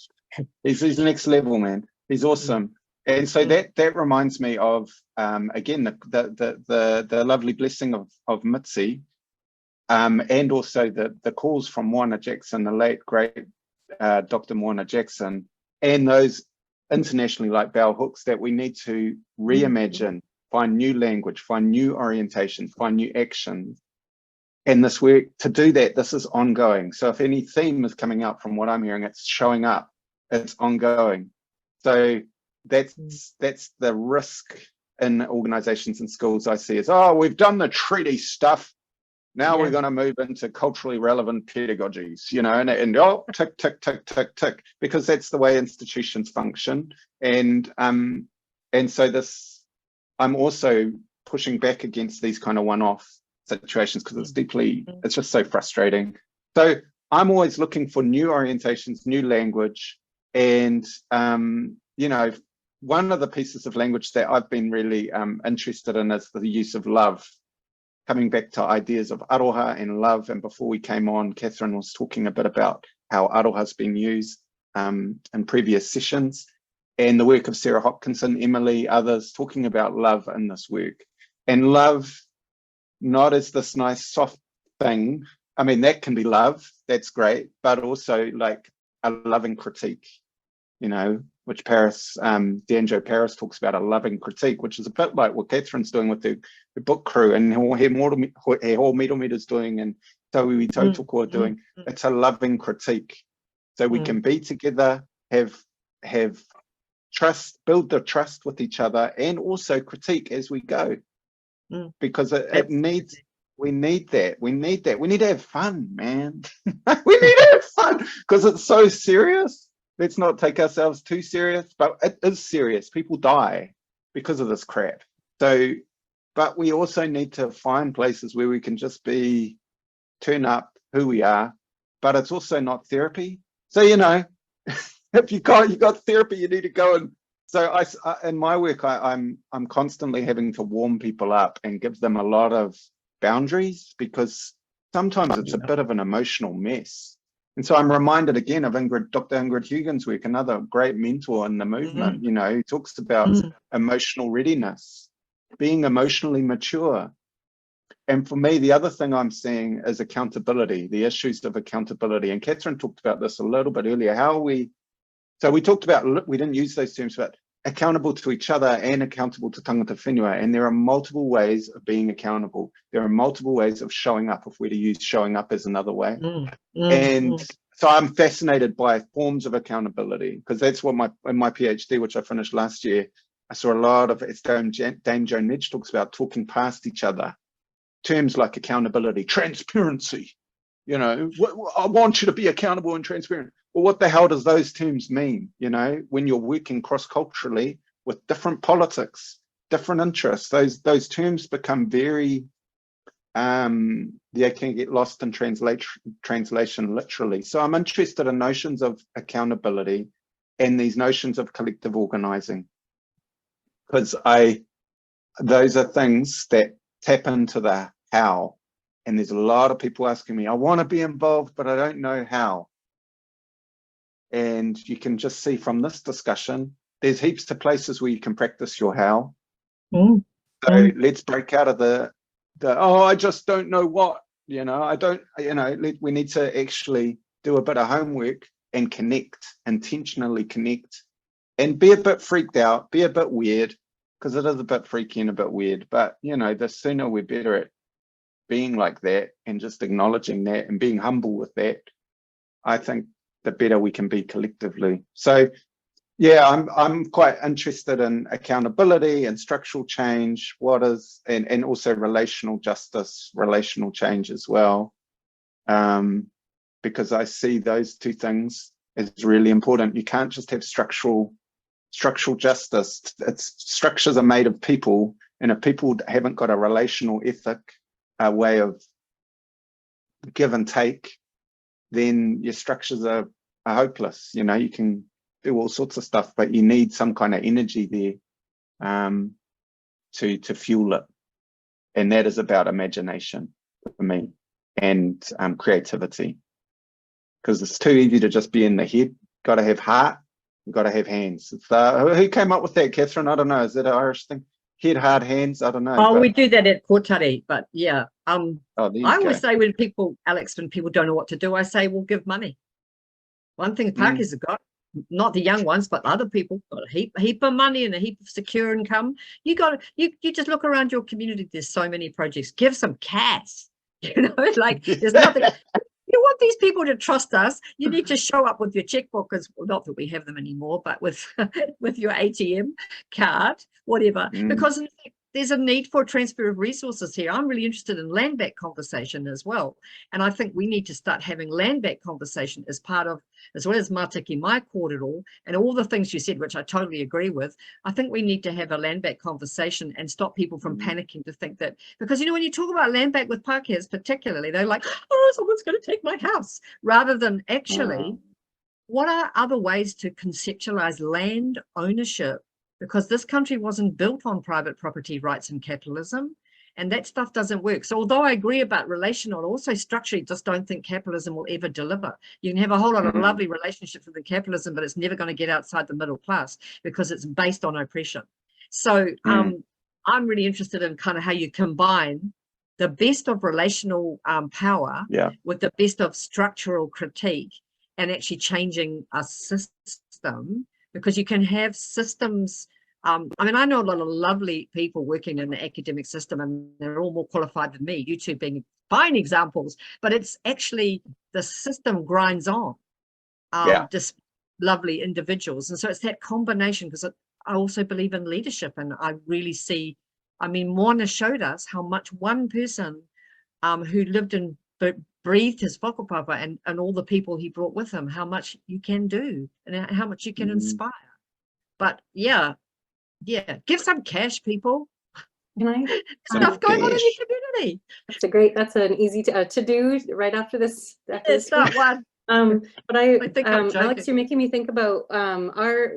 He's next level, man. He's awesome. And so that reminds me of again the lovely blessing of Mitzi, and also the calls from Moana Jackson, the late great Dr. Moana Jackson, and those internationally like bell hooks, that we need to reimagine, find new language, find new orientations, find new actions. And this work, to do that, this is ongoing. So if any theme is coming up from what I'm hearing, it's showing up, it's ongoing. So that's the risk in organizations and schools I see is, oh, we've done the treaty stuff. Now we're going to move into culturally relevant pedagogies, you know, and oh, tick, tick, tick, tick, tick, because that's the way institutions function. And so this, I'm also pushing back against these kind of one-off situations, because it's just so frustrating. So I'm always looking for new orientations, new language. And, you know, one of the pieces of language that I've been really interested in is the use of love, coming back to ideas of aroha and love. And before we came on, Catherine was talking a bit about how aroha has been used in previous sessions, and the work of Sarah Hopkinson, Emily, others talking about love in this work. And love, not as this nice soft thing. I mean, that can be love, that's great, but also like a loving critique, you know, which D'Angelo Paris talks about, a loving critique, which is a bit like what Catherine's doing with the book crew, and He Miro is doing, and Tauiwi Tautoko are doing. It's a loving critique. So we can be together, have trust, build the trust with each other, and also critique as we go. Because we need that. We need to have fun, man. We need to have fun because it's so serious. Let's not take ourselves too serious, but it is serious. People die because of this crap. So, but we also need to find places where we can just turn up who we are, but it's also not therapy. So, you know, if you got therapy, you need to go and. So in my work, I'm constantly having to warm people up and give them a lot of boundaries, because sometimes it's a bit of an emotional mess. And so I'm reminded again of Dr. Ingrid Hugin's work, another great mentor in the movement, you know, who talks about emotional readiness, being emotionally mature. And for me, the other thing I'm seeing is accountability, the issues of accountability. And Catherine talked about this a little bit earlier. So we talked about, we didn't use those terms, but accountable to each other and accountable to tangata whenua. And there are multiple ways of being accountable. There are multiple ways of showing up, if we're to use showing up as another way. And so I'm fascinated by forms of accountability, because that's what in my PhD, which I finished last year, I saw a lot of, as Dame Joan Midge talks about, talking past each other. Terms like accountability, transparency. You know, I want you to be accountable and transparent. Well, what the hell does those terms mean? You know, when you're working cross-culturally with different politics, different interests, those terms become very, they can get lost in translation literally. So I'm interested in notions of accountability and these notions of collective organizing, because those are things that tap into the how. And there's a lot of people asking me, I want to be involved, but I don't know how. And you can just see from this discussion, there's heaps of places where you can practice your how. So let's break out of the oh, I just don't know what, you know, we need to actually do a bit of homework and connect, intentionally connect, and be a bit freaked out, be a bit weird, because it is a bit freaky and a bit weird. But, you know, the sooner we're better at being like that and just acknowledging that and being humble with that, I think the better we can be collectively. So yeah, I'm quite interested in accountability and structural change, and also relational justice, relational change as well, because I see those two things as really important. You can't just have structural justice. Structures are made of people, and if people haven't got a relational ethic, a way of give and take, then your structures are hopeless. You know, you can do all sorts of stuff, but you need some kind of energy there to fuel it, and that is about imagination for me, and creativity, because it's too easy to just be in the head. Got to have heart, got to have hands. Who came up with that, Catherine? I don't know. Is that an Irish thing? Head, heart, hands? I don't know. Oh, we do that at Kotari, but yeah. Oh, there you I always go. say when people don't know what to do, I say, well, give money. One thing Pākehās have got, not the young ones, but other people, got a heap of money and a heap of secure income. You just look around your community. There's so many projects. Give some cash. You know, like there's nothing. You want these people to trust us. You need to show up with your checkbook, because not that we have them anymore, but with with your ATM card, whatever. Because there's a need for a transfer of resources here. I'm really interested in land back conversation as well. And I think we need to start having land back conversation as part of, as well as Mātiki Mai Kōrero and all the things you said, which I totally agree with. I think we need to have a land back conversation and stop people from panicking to think that, because, you know, when you talk about land back with Pākehās particularly, they're like, oh, someone's going to take my house, rather than actually, what are other ways to conceptualize land ownership? Because this country wasn't built on private property rights and capitalism, and that stuff doesn't work. So although I agree about relational, also structurally just don't think capitalism will ever deliver. You can have a whole lot of lovely relationships with the capitalism, but it's never going to get outside the middle class because it's based on oppression. So I'm really interested in kind of how you combine the best of relational power with the best of structural critique, and actually changing a system. Because you can have systems. I mean, I know a lot of lovely people working in the academic system, and they're all more qualified than me, you two being fine examples, but it's actually the system grinds on, just lovely individuals. And so it's that combination, because I also believe in leadership, and I really see, I mean, Moana showed us how much one person who lived and breathed his whakapapa and all the people he brought with him, how much you can do and how much you can inspire. But yeah, give some cash, people. Can I? Stuff going on in your community. That's an easy to do right after this. It's not one. But I think Alex, you're making me think about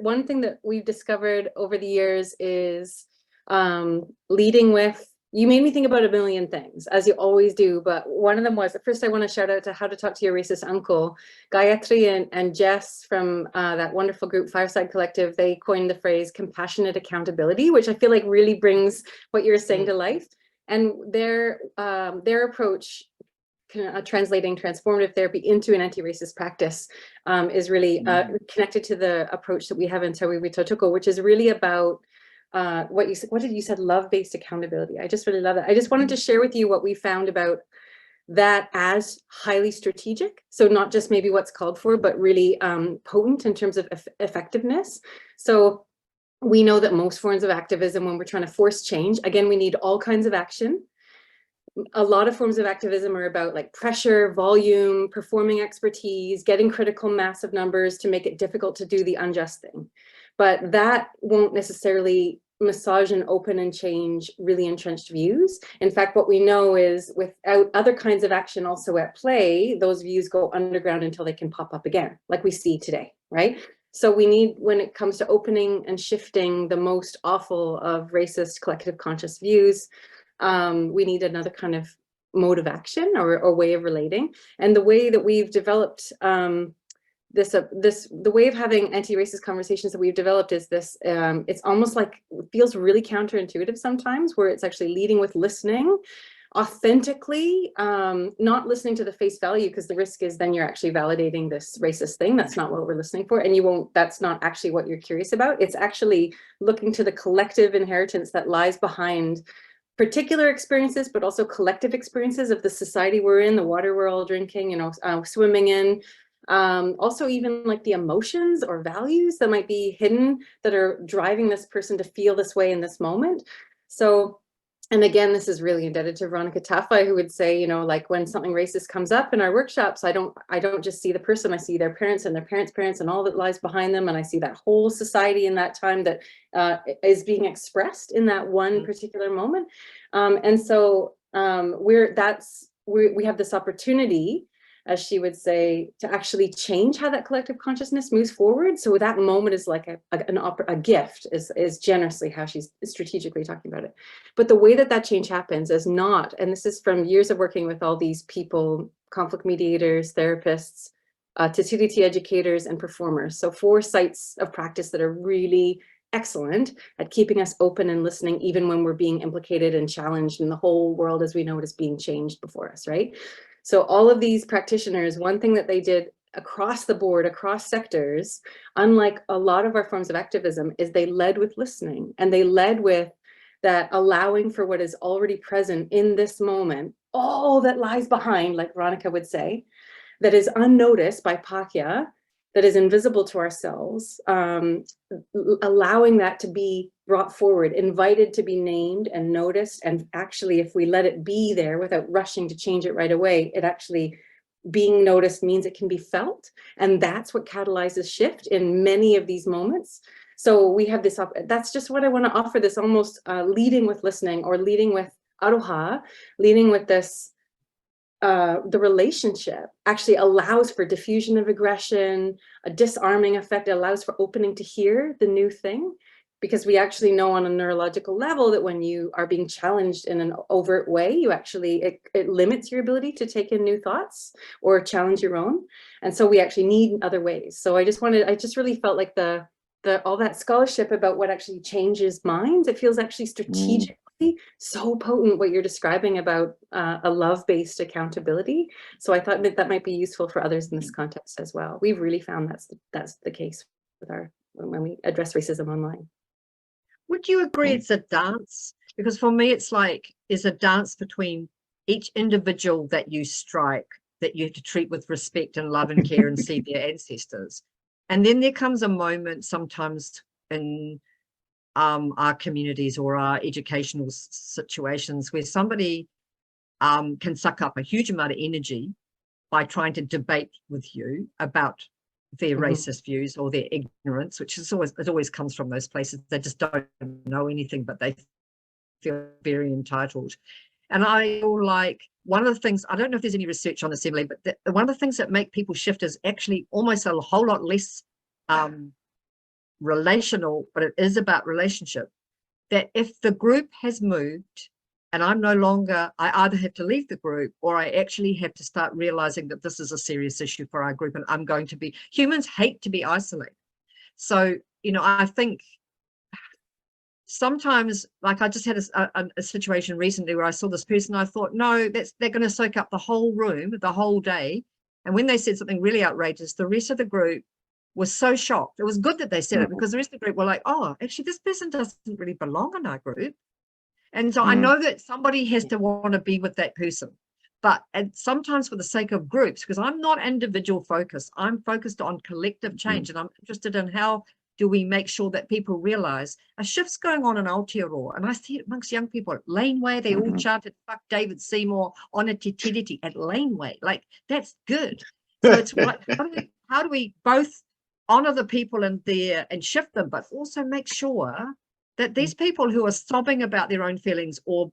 one thing that we've discovered over the years is leading with. You made me think about a million things, as you always do, but one of them was, first I want to shout out to How to Talk to Your Racist Uncle. Gayatri and Jess from that wonderful group Fireside Collective, they coined the phrase compassionate accountability, which I feel like really brings what you're saying to life. And their approach, translating transformative therapy into an anti-racist practice, is really connected to the approach that we have in Te Wewito Tuko, which is really about what did you said, love-based accountability. I just really love that. I just wanted to share with you what we found about that as highly strategic. So not just maybe what's called for, but really potent in terms of effectiveness. So we know that most forms of activism, when we're trying to force change, again, we need all kinds of action. A lot of forms of activism are about like pressure, volume, performing expertise, getting critical mass of numbers to make it difficult to do the unjust thing. But that won't necessarily massage and open and change really entrenched views. In fact, what we know is without other kinds of action also at play, those views go underground until they can pop up again, like we see today, right? So we need, when it comes to opening and shifting the most awful of racist collective conscious views, we need another kind of mode of action or way of relating. And the way that we've developed the way of having anti-racist conversations that we've developed is this, it's almost like, it feels really counterintuitive sometimes, where it's actually leading with listening authentically, not listening to the face value, because the risk is then you're actually validating this racist thing. That's not what we're listening for, and that's not actually what you're curious about. It's actually looking to the collective inheritance that lies behind particular experiences, but also collective experiences of the society we're in, the water we're all drinking, you know, swimming in. Also even like the emotions or values that might be hidden that are driving this person to feel this way in this moment. So, and again, this is really indebted to Veronica Tafai, who would say, you know, like when something racist comes up in our workshops, I don't just see the person, I see their parents and their parents' parents and all that lies behind them. And I see that whole society in that time that is being expressed in that one particular moment. And so we have this opportunity, as she would say, to actually change how that collective consciousness moves forward. So that moment is like a gift, is generously how she's strategically talking about it. But the way that that change happens is not, and this is from years of working with all these people, conflict mediators, therapists, Te educators, and performers. So 4 sites of practice that are really excellent at keeping us open and listening, even when we're being implicated and challenged, and the whole world as we know it is being changed before us, right? So all of these practitioners, one thing that they did across the board, across sectors, unlike a lot of our forms of activism, is they led with listening, and they led with that allowing for what is already present in this moment, all that lies behind, like Veronica would say, that is unnoticed by Pakya, that is invisible to ourselves, allowing that to be brought forward, invited to be named and noticed. And actually, if we let it be there without rushing to change it right away, it actually being noticed means it can be felt. And that's what catalyzes shift in many of these moments. So we have this, that's just what I want to offer, this almost leading with listening, or leading with aroha, leading with this, the relationship actually allows for diffusion of aggression, a disarming effect. It allows for opening to hear the new thing, because we actually know on a neurological level that when you are being challenged in an overt way, you actually, it limits your ability to take in new thoughts or challenge your own. And so we actually need other ways. So I just really felt like all that scholarship about what actually changes minds, it feels actually strategic. So potent what you're describing about a love-based accountability. So I thought that might be useful for others in this context as well. We've really found that's the case with when we address racism online. Would you agree it's a dance? Because for me, it's a dance between each individual that you strike, that you have to treat with respect and love and care and see their ancestors. And then there comes a moment sometimes in our communities or our educational situations where somebody can suck up a huge amount of energy by trying to debate with you about their racist views or their ignorance, which is always comes from those places. They just don't know anything, but they feel very entitled. And I feel like one of the things, I don't know if there's any research on this, Emily, but one of the things that make people shift is actually almost a whole lot less relational, but it is about relationship. That if the group has moved and I'm no longer, I either have to leave the group or I actually have to start realizing that this is a serious issue for our group, and I'm going to be, humans hate to be isolated. So, you know, I think sometimes, like I just had a situation recently where I saw this person, I thought, no, they're going to soak up the whole room, the whole day. And when they said something really outrageous, the rest of the group was so shocked. It was good that they said it, because the rest of the group were like, oh, actually, this person doesn't really belong in our group. And so I know that somebody has to want to be with that person. But sometimes for the sake of groups, because I'm not individual focused, I'm focused on collective change. And I'm interested in how do we make sure that people realize a shift's going on in Aotearoa. And I see it amongst young people at Laneway, they all chanted, fuck David Seymour on a Te Tiriti at Laneway. Like, that's good. So it's like, how do we both honor the people in there and shift them, but also make sure that these people who are sobbing about their own feelings or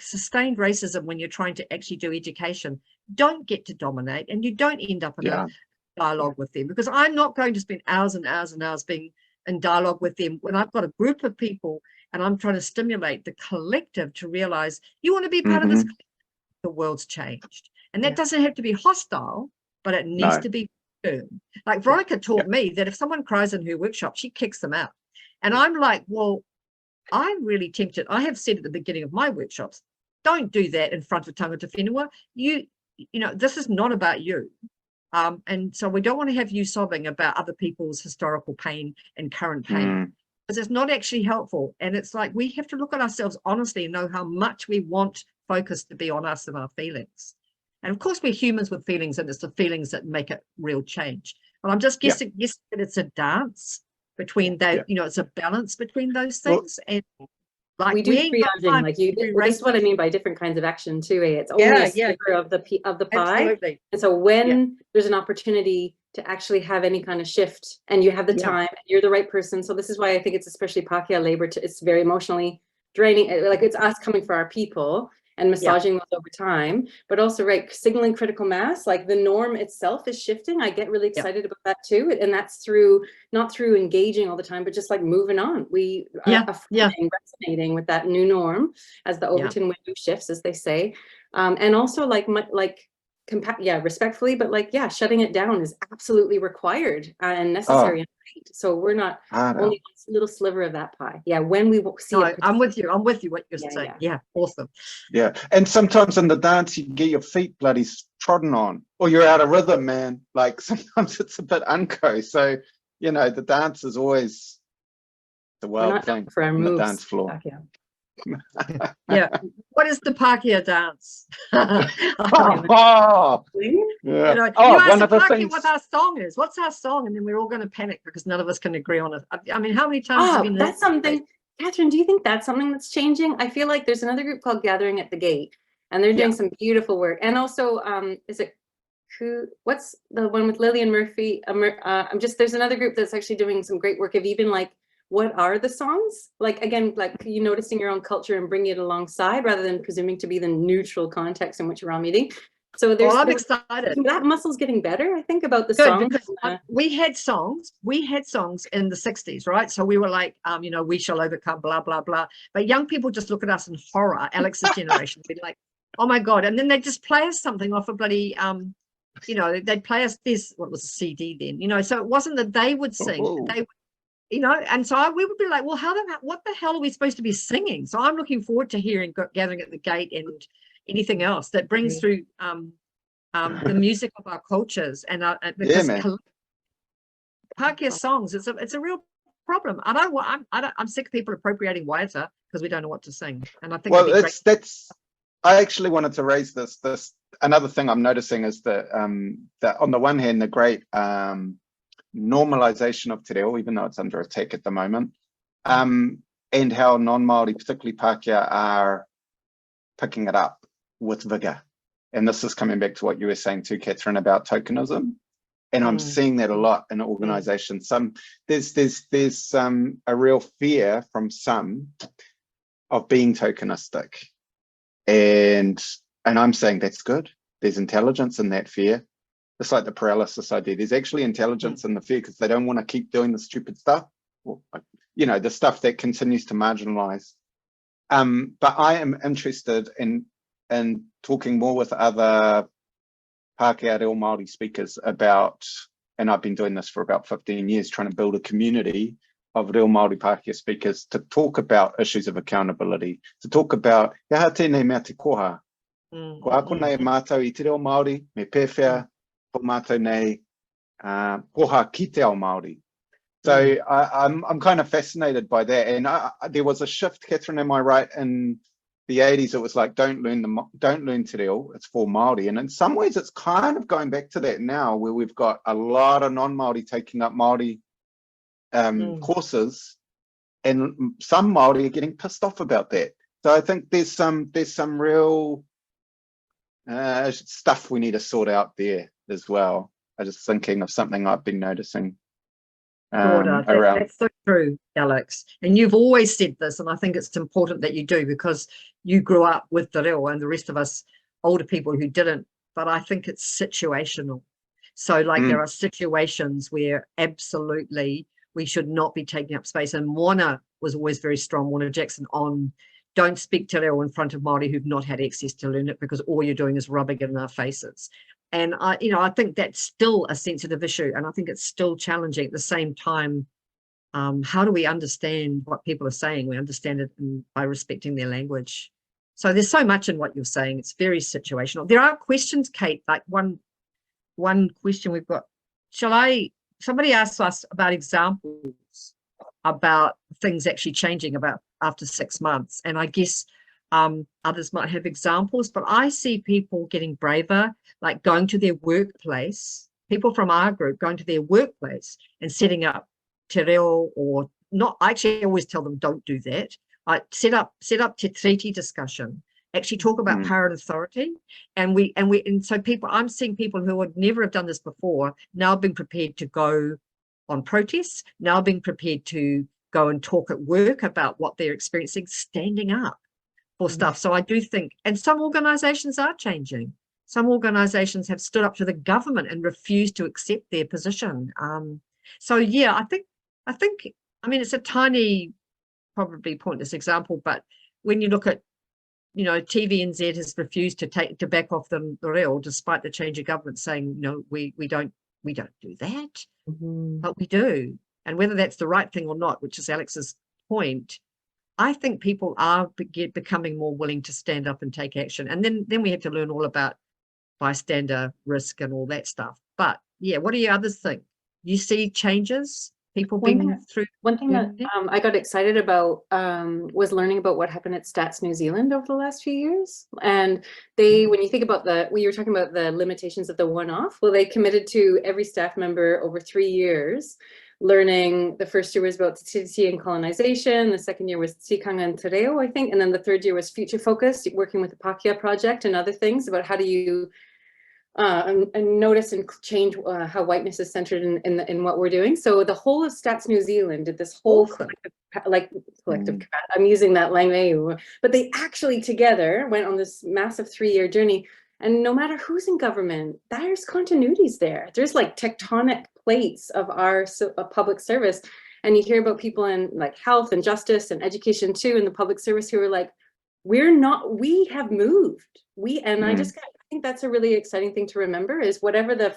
sustained racism when you're trying to actually do education don't get to dominate, and you don't end up in a dialogue with them, because I'm not going to spend hours and hours and hours being in dialogue with them when I've got a group of people and I'm trying to stimulate the collective to realize you want to be part of this. The world's changed, and that doesn't have to be hostile, but it needs to be firm. Like Veronica taught me that if someone cries in her workshop, she kicks them out. And I'm like, well, I'm really tempted. I have said at the beginning of my workshops, don't do that in front of tangata whenua. You know, this is not about you. And so we don't want to have you sobbing about other people's historical pain and current pain. it's not actually helpful. And it's like, we have to look at ourselves honestly and know how much we want focus to be on us and our feelings. And of course, we're humans with feelings, and it's the feelings that make it real change. But I'm just guessing that it's a dance between that, you know, it's a balance between those things. And like, we do triaging, like you, this is what I mean by different kinds of action too. It's only a sliver of the pie. Absolutely. And so when there's an opportunity to actually have any kind of shift, and you have the time, and you're the right person. So this is why I think it's especially Pākehā labor. It's very emotionally draining. Like, it's us coming for our people and massaging those over time, but also signaling critical mass. Like, the norm itself is shifting. I get really excited about that too, and that's through not through engaging all the time, but just like moving on. We are resonating with that new norm as the Overton window shifts, as they say, and also respectfully, but shutting it down is absolutely required and necessary. So we're not only a little sliver of that pie. When we see it. I'm with you what you're saying. Awesome. And sometimes in the dance you get your feet bloody trodden on, or you're out of rhythm, man. Like, sometimes it's a bit unco. So, you know, the dance is always the wild thing for our on moves, the dance floor. What is the Pākehā dance? You know, you ask Pākehā what our song is. What's our song? And then we're all going to panic because none of us can agree on it. I mean, how many times have you that's something, Catherine, do you think that's something that's changing? I feel like there's another group called Gathering at the Gate, and they're doing some beautiful work. And also, what's the one with Lillian Murphy? There's another group that's actually doing some great work of even like, what are the songs? Like, again, like you noticing your own culture and bringing it alongside rather than presuming to be the neutral context in which we're all meeting. So I'm excited. That muscle's getting better, I think, about the songs. We had songs in the 60s, right? So we were like, you know, we shall overcome, blah, blah, blah. But young people just look at us in horror. Alex's generation would be like, oh my God. And then they just play us something off a bloody, you know, they'd play us this, what was a CD then, you know, so it wasn't that they would sing, they would, you know, and so we would be like, well, what the hell are we supposed to be singing? So I'm looking forward to hearing Gathering at the Gate and anything else that brings through the music of our cultures and because Pākehā songs, it's a real problem. I'm sick of people appropriating waiata because we don't know what to sing, and I think I actually wanted to raise this. Another thing I'm noticing is that on the one hand, the great normalization of te reo, even though it's under attack at the moment, and how non-Māori, particularly Pākehā, are picking it up with vigor. And this is coming back to what you were saying too, Catherine, about tokenism. And I'm seeing that a lot in organizations. There's a real fear from some of being tokenistic. And I'm saying that's good. There's intelligence in that fear. It's like the paralysis idea. There's actually intelligence in the fear because they don't want to keep doing the stupid stuff, or, you know, the stuff that continues to marginalize. But I am interested in talking more with other Pākehā Reo Māori speakers about, and I've been doing this for about 15 years, trying to build a community of Reo Māori Pākehā speakers to talk about issues of accountability, to talk about, e aha tēnei mea te koha, ko ako nei mātou I te reo Māori, me pewhia, ko mātou nei koha ki te ao Māori. So I'm kind of fascinated by that. And there was a shift, Catherine, am I right, in the 80s? It was like, don't learn te reo, it's for Māori. And in some ways it's kind of going back to that now, where we've got a lot of non-Māori taking up Māori courses, and some Māori are getting pissed off about that. So I think there's some real stuff we need to sort out there as well. I'm just thinking of something I've been noticing around. That's so true, Alex. And you've always said this, and I think it's important that you do, because you grew up with te reo and the rest of us older people who didn't. But I think it's situational. So like there are situations where absolutely we should not be taking up space. And Moana was always very strong, Moana Jackson, on don't speak te reo in front of Māori who've not had access to learn it, because all you're doing is rubbing it in our faces. And I think that's still a sensitive issue, and I think it's still challenging. At the same time, how do we understand what people are saying? We understand it by respecting their language. So there's so much in what you're saying. It's very situational. There are questions, Kate, like one question we've got. Somebody asked us about examples about things actually changing about after 6 months. And I guess others might have examples, but I see people getting braver, like going to their workplace, people from our group going to their workplace and setting up te reo, or not. I actually always tell them, don't do that. Set up te treaty discussion, actually talk about power and authority. And so people, I'm seeing people who would never have done this before now being prepared to go on protests, now being prepared to go and talk at work about what they're experiencing, standing up for stuff. So I do think, and some organizations are changing. Some organizations have stood up to the government and refused to accept their position. So yeah, I think, I mean, it's a tiny, probably pointless example, but when you look at, you know, TVNZ has refused to back off the reo, despite the change of government saying, no, we don't do that, but we do. And whether that's the right thing or not, which is Alex's point, I think people are becoming more willing to stand up and take action. And then we have to learn all about bystander risk and all that stuff. But yeah, what do you others think? You see changes? People being through. One thing that I got excited about was learning about what happened at Stats New Zealand over the last few years. And they, when you think about we were talking about the limitations of the one-off, well, they committed to every staff member over 3 years learning. The first year was about Te Tiriti and colonization. The second year was Tikanga and Te Reo, I think. And then the third year was future focused, working with the Pakeha Project and other things about how do you and notice and change how whiteness is centered in what we're doing. So the whole of Stats New Zealand did this whole collective, I'm using that language, but they actually together went on this massive 3-year journey. And no matter who's in government, there's continuities there. There's like tectonic plates of our public service. And you hear about people in like health and justice and education too, in the public service, who are like, we have moved. I think that's a really exciting thing to remember, is whatever the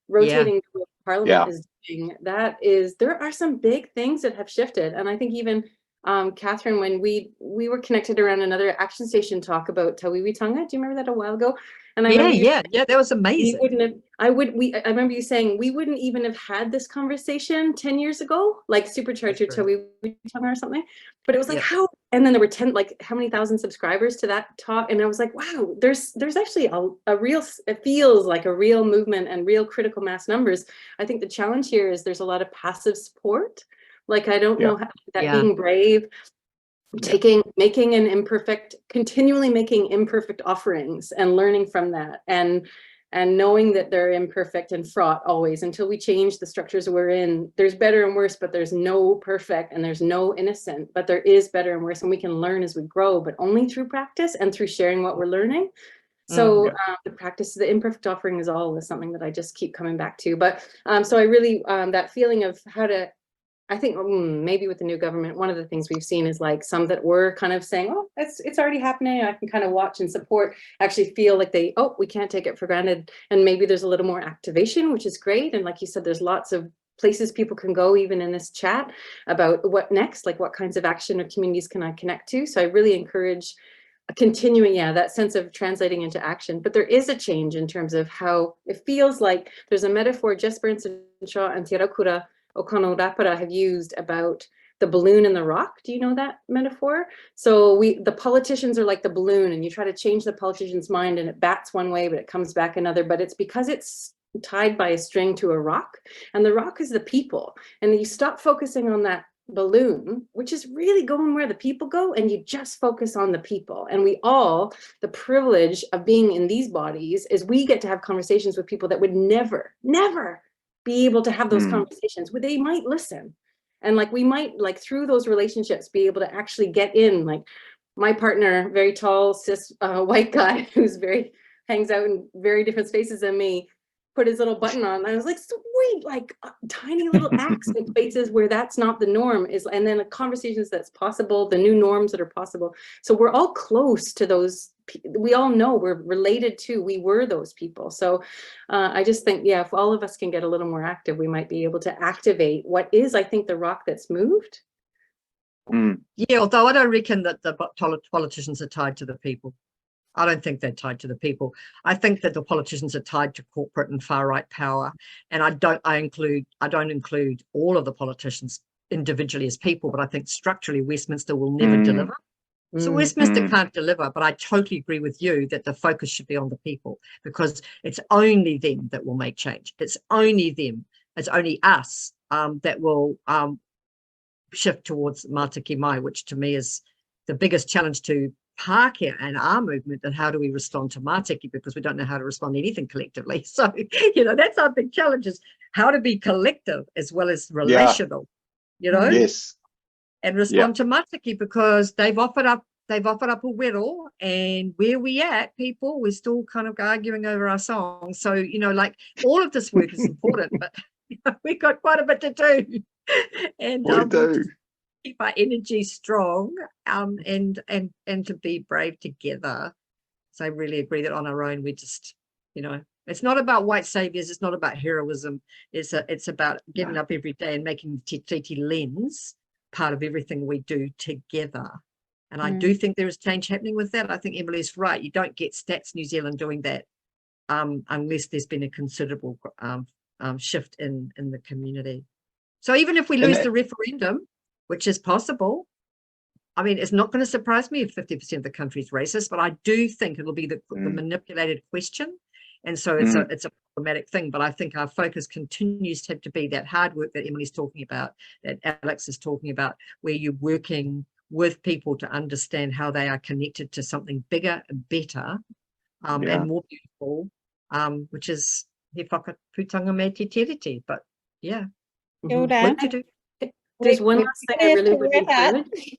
rotating parliament is doing, there are some big things that have shifted. And I think even Catherine, when we were connected around another Action Station talk about Tawiwitanga, do you remember that a while ago? And I that was amazing. I remember you saying we wouldn't even have had this conversation 10 years ago, like Supercharger Tawiwitanga or something. But it was like, how? And then there were how many thousand subscribers to that talk? And I was like, wow, there's actually a real, it feels like a real movement and real critical mass numbers. I think the challenge here is there's a lot of passive support. Like, I don't know how being brave, continually making imperfect offerings and learning from that, and knowing that they're imperfect and fraught always until we change the structures we're in. There's better and worse, but there's no perfect and there's no innocent, but there is better and worse, and we can learn as we grow, but only through practice and through sharing what we're learning. So the practice, the imperfect offering is something that I just keep coming back to. But so I really, that feeling of how to, I think maybe with the new government, one of the things we've seen is like some that were kind of saying, oh, it's already happening, I can kind of watch and support, actually feel like we can't take it for granted. And maybe there's a little more activation, which is great. And like you said, there's lots of places people can go, even in this chat, about what next, like what kinds of action or communities can I connect to. So I really encourage continuing, that sense of translating into action. But there is a change in terms of how it feels like there's a metaphor Jess Bernsen-Shaw and Te Rakura Okano Rapara have used about the balloon and the rock. Do you know that metaphor? So the politicians are like the balloon, and you try to change the politician's mind and it bats one way, but it comes back another. But it's because it's tied by a string to a rock, and the rock is the people. And you stop focusing on that balloon, which is really going where the people go, and you just focus on the people. And the privilege of being in these bodies is we get to have conversations with people that would never be able to have those conversations where they might listen. And like, we might, like, through those relationships, be able to actually get in. Like my partner, very tall, cis white guy who's hangs out in very different spaces than me, put his little button on. I was like, sweet, like tiny little acts in spaces where that's not the norm, and then the conversations that's possible, the new norms that are possible. So we're all close to those. We all know we're related to, we were those people. So I just think, if all of us can get a little more active, we might be able to activate what is, I think, the rock that's moved. Yeah, although I don't reckon that the politicians are tied to the people. I don't think they're tied to the people. I think that the politicians are tied to corporate and far right power. And I don't include all of the politicians individually as people, but I think structurally Westminster will never deliver. So Westminster can't deliver, but I totally agree with you that the focus should be on the people, because it's only them that will make change. It's only them. It's only us that will shift towards Mātiki Mai, which to me is the biggest challenge to Pākehā and our movement. And how do we respond to Mātiki, because we don't know how to respond to anything collectively. So, you know, that's our big challenge, is how to be collective as well as relational, you know, Yes. and respond to Mātiki, because they've offered up a wero, and where we at, people, we're still kind of arguing over our songs. So, you know, like, all of this work is important, but you know, we've got quite a bit to do. And We do. keep our energy strong, and to be brave together. So I really agree that on our own, we just, you know, it's not about white saviors, it's not about heroism, it's about getting up every day and making the Te Tiriti lens part of everything we do together. And I do think there is change happening with that. I think Emily's right. You don't get Stats New Zealand doing that unless there's been a considerable shift in the community. So even if we lose the referendum, which is possible, I mean, it's not going to surprise me if 50% of the country is racist, but I do think it'll be the manipulated question. And so it's a problematic thing. But I think our focus continues to have to be that hard work that Emily's talking about, that Alex is talking about, where you're working with people to understand how they are connected to something bigger and better, and more beautiful, which is he whakaputanga me te tiriti. But yeah, work to do. There's one last thing I really would encourage.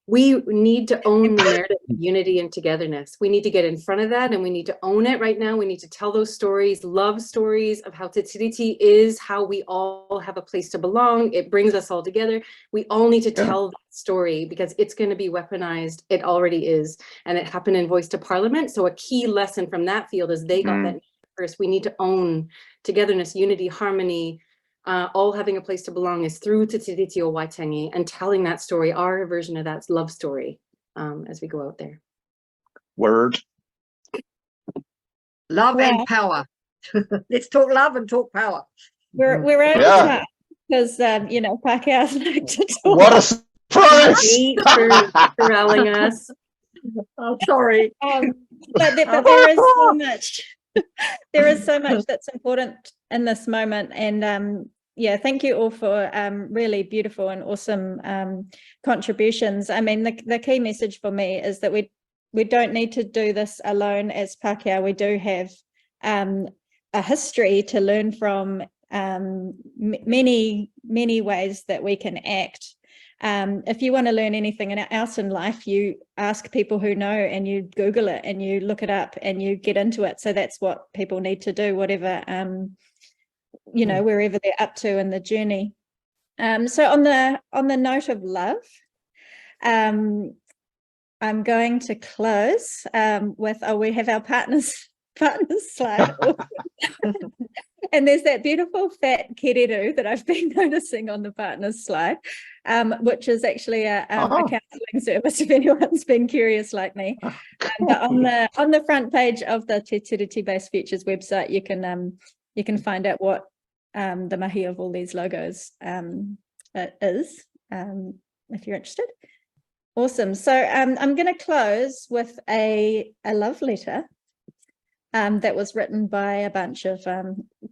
We need to own the narrative of unity and togetherness. We need to get in front of that, and we need to own it right now. We need to tell those stories, love stories of how Te Tiriti is how we all have a place to belong. It brings us all together. We all need to tell that story, because it's going to be weaponized. It already is. And it happened in Voice to Parliament. So a key lesson from that field is they got that first. We need to own togetherness, unity, harmony, all having a place to belong is through Te Tiriti o Waitangi, and telling that story, our version of that love story, as we go out there. Word. Love and power. Let's talk love and talk power. We're out of time, because you know, Pākehā like to talk. What a surprise! For corralling us. Oh, sorry. But there is so much. There is so much that's important in this moment, and yeah, thank you all for really beautiful and awesome contributions. I mean, the key message for me is that we don't need to do this alone as Pākehā. We do have a history to learn from, many ways that we can act. If you want to learn anything else in life, you ask people who know, and you Google it, and you look it up, and you get into it. So that's what people need to do, whatever, you know, wherever they're up to in the journey. So on the note of love, I'm going to close with, we have our partners slide. And there's that beautiful fat kereru that I've been noticing on the partners slide, which is actually a counselling service, if anyone's been curious like me. But on the front page of the Te Tiriti Based Futures website, you can find out what the mahi of all these logos is, if you're interested. Awesome. So I'm going to close with a love letter that was written by a bunch of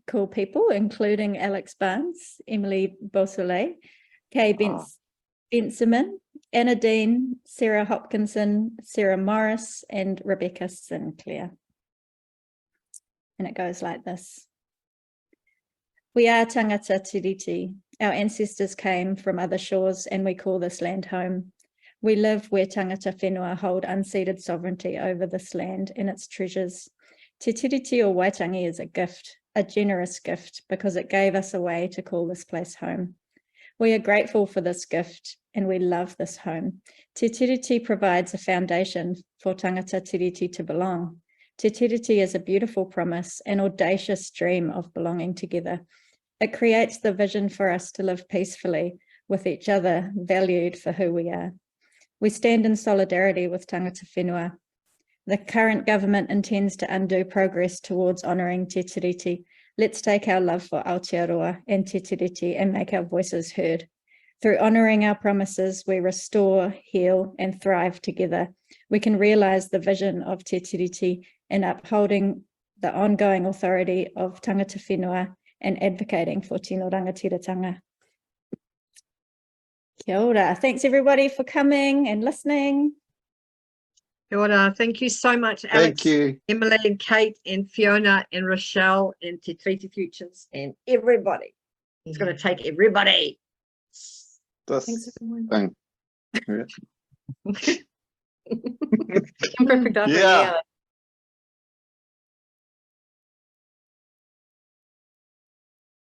cool people, including Alex Barnes, Emily Beausoleil, Kay Benseman, Anna Dean, Sarah Hopkinson, Sarah Morris, and Rebecca Sinclair. And it goes like this. We are tangata tiriti. Our ancestors came from other shores, and we call this land home. We live where tangata whenua hold unceded sovereignty over this land and its treasures. Te Tiriti o Waitangi is a gift, a generous gift, because it gave us a way to call this place home. We are grateful for this gift, and we love this home. Te Tiriti provides a foundation for tangata tiriti to belong. Te Tiriti is a beautiful promise, an audacious dream of belonging together. It creates the vision for us to live peacefully with each other, valued for who we are. We stand in solidarity with tangata whenua. The current government intends to undo progress towards honouring Te Tiriti. Let's take our love for Aotearoa and Te Tiriti and make our voices heard. Through honouring our promises, we restore, heal, and thrive together. We can realise the vision of Te Tiriti in upholding the ongoing authority of tangata whenua and advocating for tino rangatiratanga. Kia ora. Thanks everybody for coming and listening. Kia ora. Thank you so much, Thank Alex, you. Emily and Kate and Fiona and Rochelle and Te Treaty Futures and everybody. It's going to take everybody. This Thanks, everyone. thing. Perfect offer, Yeah. Alex.